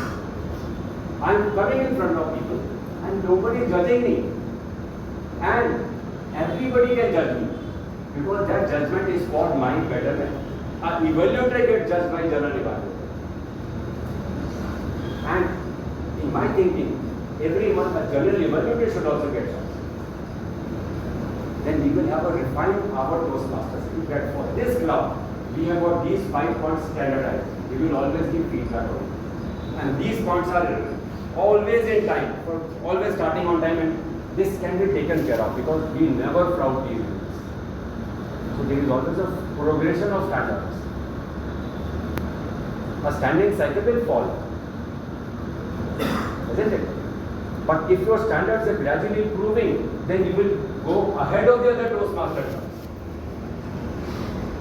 I am coming in front of people and nobody is judging me. And everybody can judge me because that judgment is for my betterment. An evaluator gets judged by general evaluator. And in my thinking, every month a general evaluator should also get judged. Then we will have a refined our Toastmasters. In fact, for this club, we have got these 5 points standardized. We will always give feedback on it. And these points are always in time, always starting on time, and this can be taken care of because we never flout these rules. So there is always a progression of standards. A standing cycle will fall, isn't it? But if your standards are gradually improving, then you will go ahead of the other Toastmasters.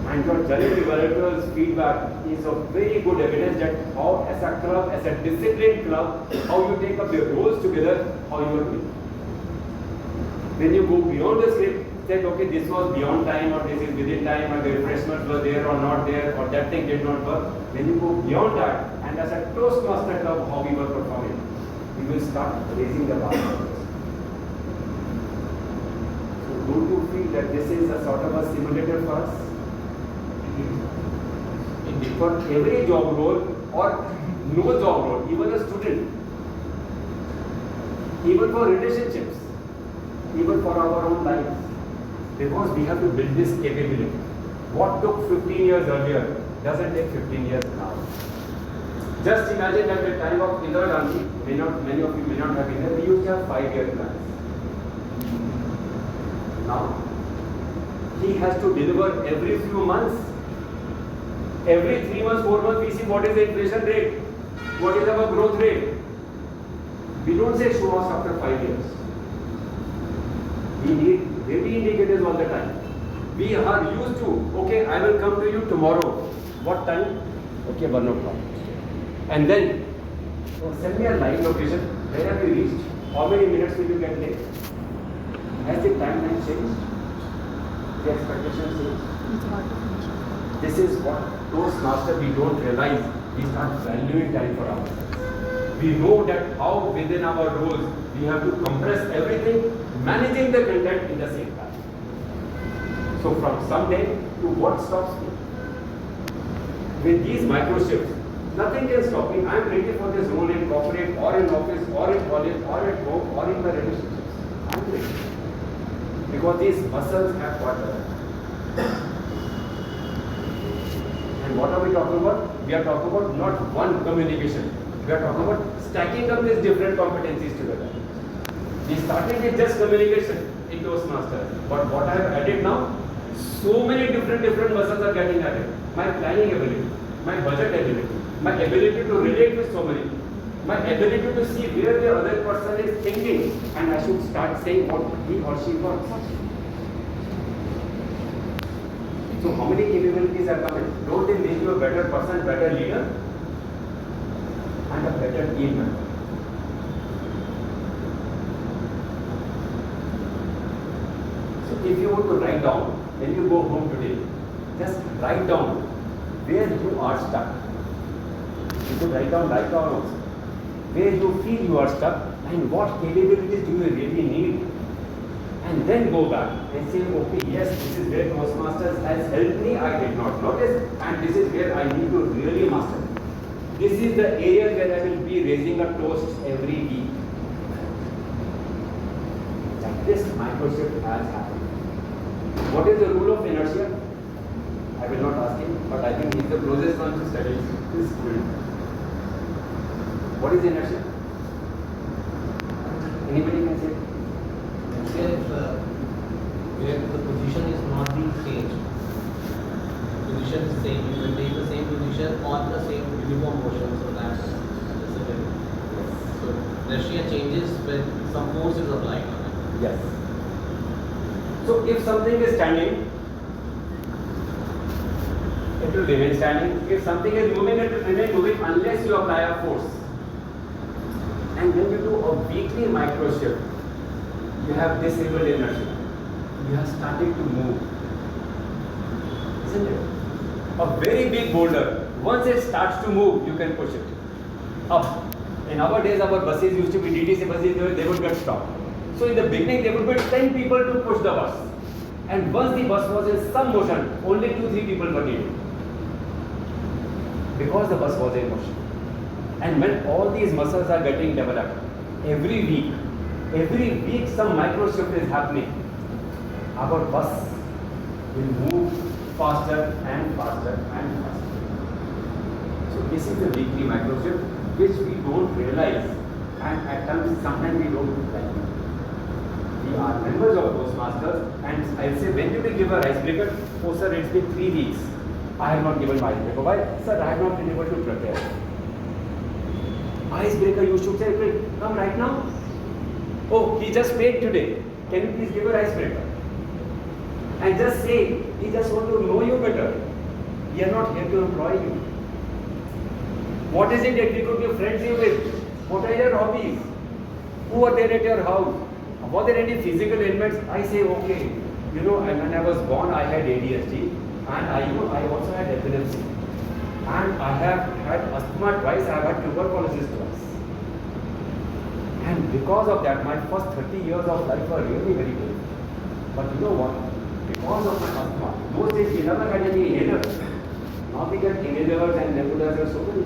And your general evaluator's feedback is a very good evidence that how as a club, as a disciplined club, how you take up the roles together, how you are doing. When you go beyond the script, say okay, this was beyond time or this is within time or the refreshments were there or not there or that thing did not work. When you go beyond that and as a Toastmaster club, how we were performing, we will start raising the bar. So don't you feel that this is a sort of a simulator for us? For every job role or no job role, even a student, even for relationships, even for our own lives, because we have to build this capability. What took 15 years earlier doesn't take 15 years now. Just imagine at the time of Indira Gandhi, many of you may not have been there, we used to have 5-year plans. Now, he has to deliver every few months. Every 3 months, 4 months, we see what is the inflation rate, what is our growth rate. We don't say show us after 5 years. We need heavy indicators all the time. We are used to, okay, I will come to you tomorrow. What time? Okay, 1 o'clock. And then, send me a live location. Where have you reached? How many minutes will you get late? Has the timeline changed? The expectations changed? It's hard to finish. This is what Toastmasters we don't realize. We start valuing time for ourselves. We know that how within our roles we have to compress everything, managing the content in the same time. So from someday to what stops me? With these micro shifts, nothing can stop me. I am ready for this role in corporate or in office or in college or at home or in the relationships. I am ready. Because these muscles have got developed. And what are we talking about? We are talking about not one communication. We are talking about stacking up these different competencies together. We started with just communication in Toastmasters. But what I have added now, so many different muscles are getting added. My planning ability, my budget ability, my ability to relate with somebody, my ability to see where the other person is thinking, and I should start saying what he or she wants. So how many capabilities are coming? Don't they make you a better person, better leader, and a better team member? So if you want to write down, when you go home today, just write down where you are stuck. You could write down also. Where you feel you are stuck and what capabilities do you really need. And then go back and say, okay, yes, this is where Toastmasters has helped me, I did not notice, and this is where I need to really master. This is the area where I will be raising a toast every week. Like this microshift has happened. What is the rule of inertia? I will not ask him, but I think he is the closest one to study this student. What is inertia? Anybody can say? Where the position is not being changed, position position is same. You maintain the same position on the same uniform motion. So that's discipline. So inertia changes when some force is applied on it. Yes. So if something is standing, it will remain standing. If something is moving, it will remain moving unless you apply a force. And when you do a weekly micro shift, you have disabled inertia. You have started to move. Isn't it? A very big boulder, once it starts to move, you can push it up. In our days, our buses used to be DTC buses, they would get stopped. So in the beginning, there would be 10 people to push the bus. And once the bus was in some motion, only 2-3 people were needed. Because the bus was in motion. And when all these muscles are getting developed, every week some micro shift is happening. Our bus will move faster and faster and faster. So this is the weekly micro shift which we don't realize, and at times sometimes we don't like it. We are members of Toastmasters, and I'll say, when did we give a icebreaker? Oh sir, it's been 3 weeks. I have not given my icebreaker. Why? Sir, I have not been able to prepare. Icebreaker, you should say, wait, come right now. Oh, he just paid today. Can you please give an icebreaker? And just say, he just want to know you better. We are not here to employ you. What is it that we could be friends with? What are your hobbies? Who are there at your house? Were there any physical ailments? I say, okay. You know, and when I was born, I had ADHD, and I also had epilepsy. And I have had asthma twice, I have had tuberculosis twice. And because of that, my first 30 years of life were really very good. But you know what? Because of my asthma, those days we never had any inhalers. Now we get inhalers and nebulizers, so many.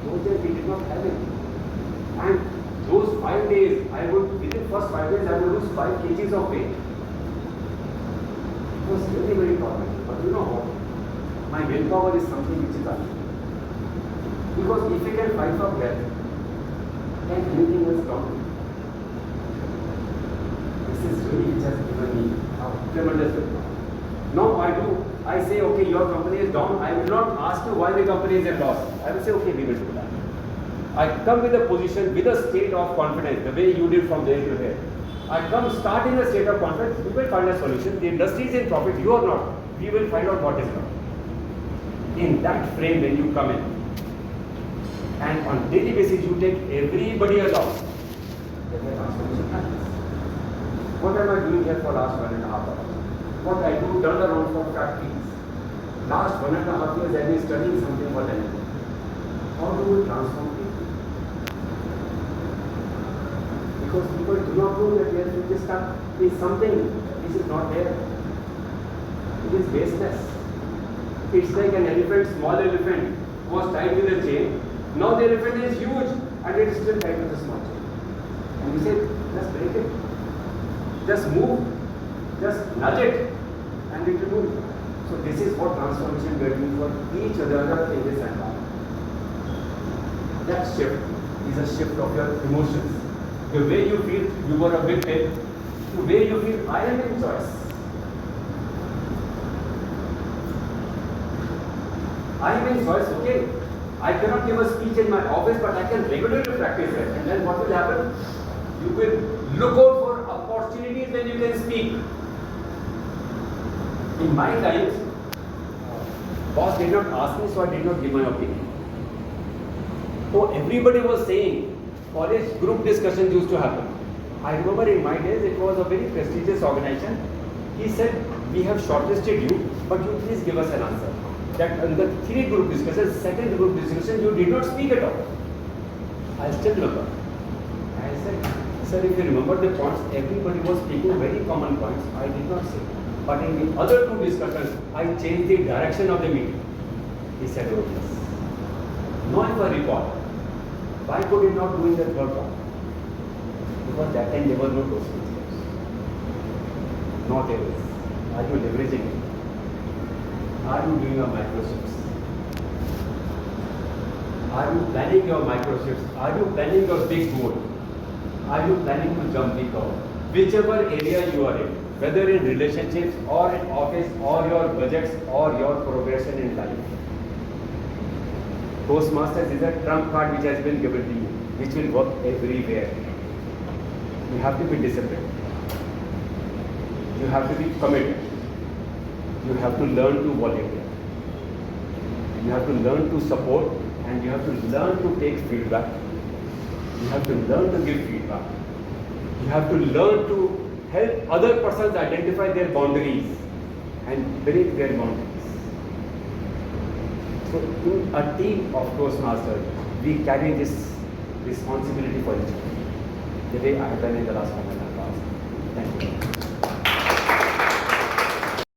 Those days we did not have it. And those 5 days, within first 5 days, I would lose 5 kgs of weight. It was really very tormenting. But you know what? My willpower is something which is unlimited. Because if you can fight for breath, can anything else stop you? This is really just given me a tremendous willpower. Now I say, okay, your company is down. I will not ask you why the company is at loss. I will say, okay, we will do that. I come with a position, with a state of confidence, the way you did from there to here. I come start in a state of confidence, we will find a solution. The industry is in profit, you are not. We will find out what is wrong. In that frame, when you come in, and on daily basis you take everybody along, then the transformation happens. What am I doing here for last 1.5 hours? What I do turn around for factories. Last 1.5 years I have been studying something for them. How do we transform people? Because people do not know that their future stuff is something which is not there. It is baseless. It's like an elephant, small elephant, was tied with a chain. Now the elephant is huge and it is still tied with a small chain. And we say, just break it. Just move. Just nudge it and it will move. So this is what transformation we are doing for each other in this environment. That shift is a shift of your emotions. The way you feel you were a victim, the way you feel I am in choice. I am in choice, okay. I cannot give a speech in my office, but I can regularly practice it. And then what will happen? You will look out for opportunities when you can speak. In my times, boss did not ask me, so I did not give my opinion. So everybody was saying, college group discussions used to happen. I remember in my days, it was a very prestigious organization. He said, we have shortlisted you, but you please give us an answer. That in the 3 group discussions, 2nd group discussion, you did not speak at all. I still remember. I said, sir, if you remember the points, everybody was speaking very common points. I did not say. But in the other 2 discussions, I changed the direction of the meeting. He said, oh yes. Now if I recall, why could it not do in the 3rd one? Because that time there were no Toastmasters. Not there is. Are you leveraging it? Are you doing your microshifts? Are you planning your microshifts? Are you planning your big goal? Are you planning to jump the curve? Whichever area you are in, whether in relationships or in office or your budgets or your progression in life. Toastmasters is a trump card which has been given to you, which will work everywhere. You have to be disciplined. You have to be committed. You have to learn to volunteer. You have to learn to support, and you have to learn to take feedback. You have to learn to give feedback. You have to learn to help other persons identify their boundaries and break their boundaries. So in a team of Toastmasters, we carry this responsibility for each other, the way I have done in the last 1 month.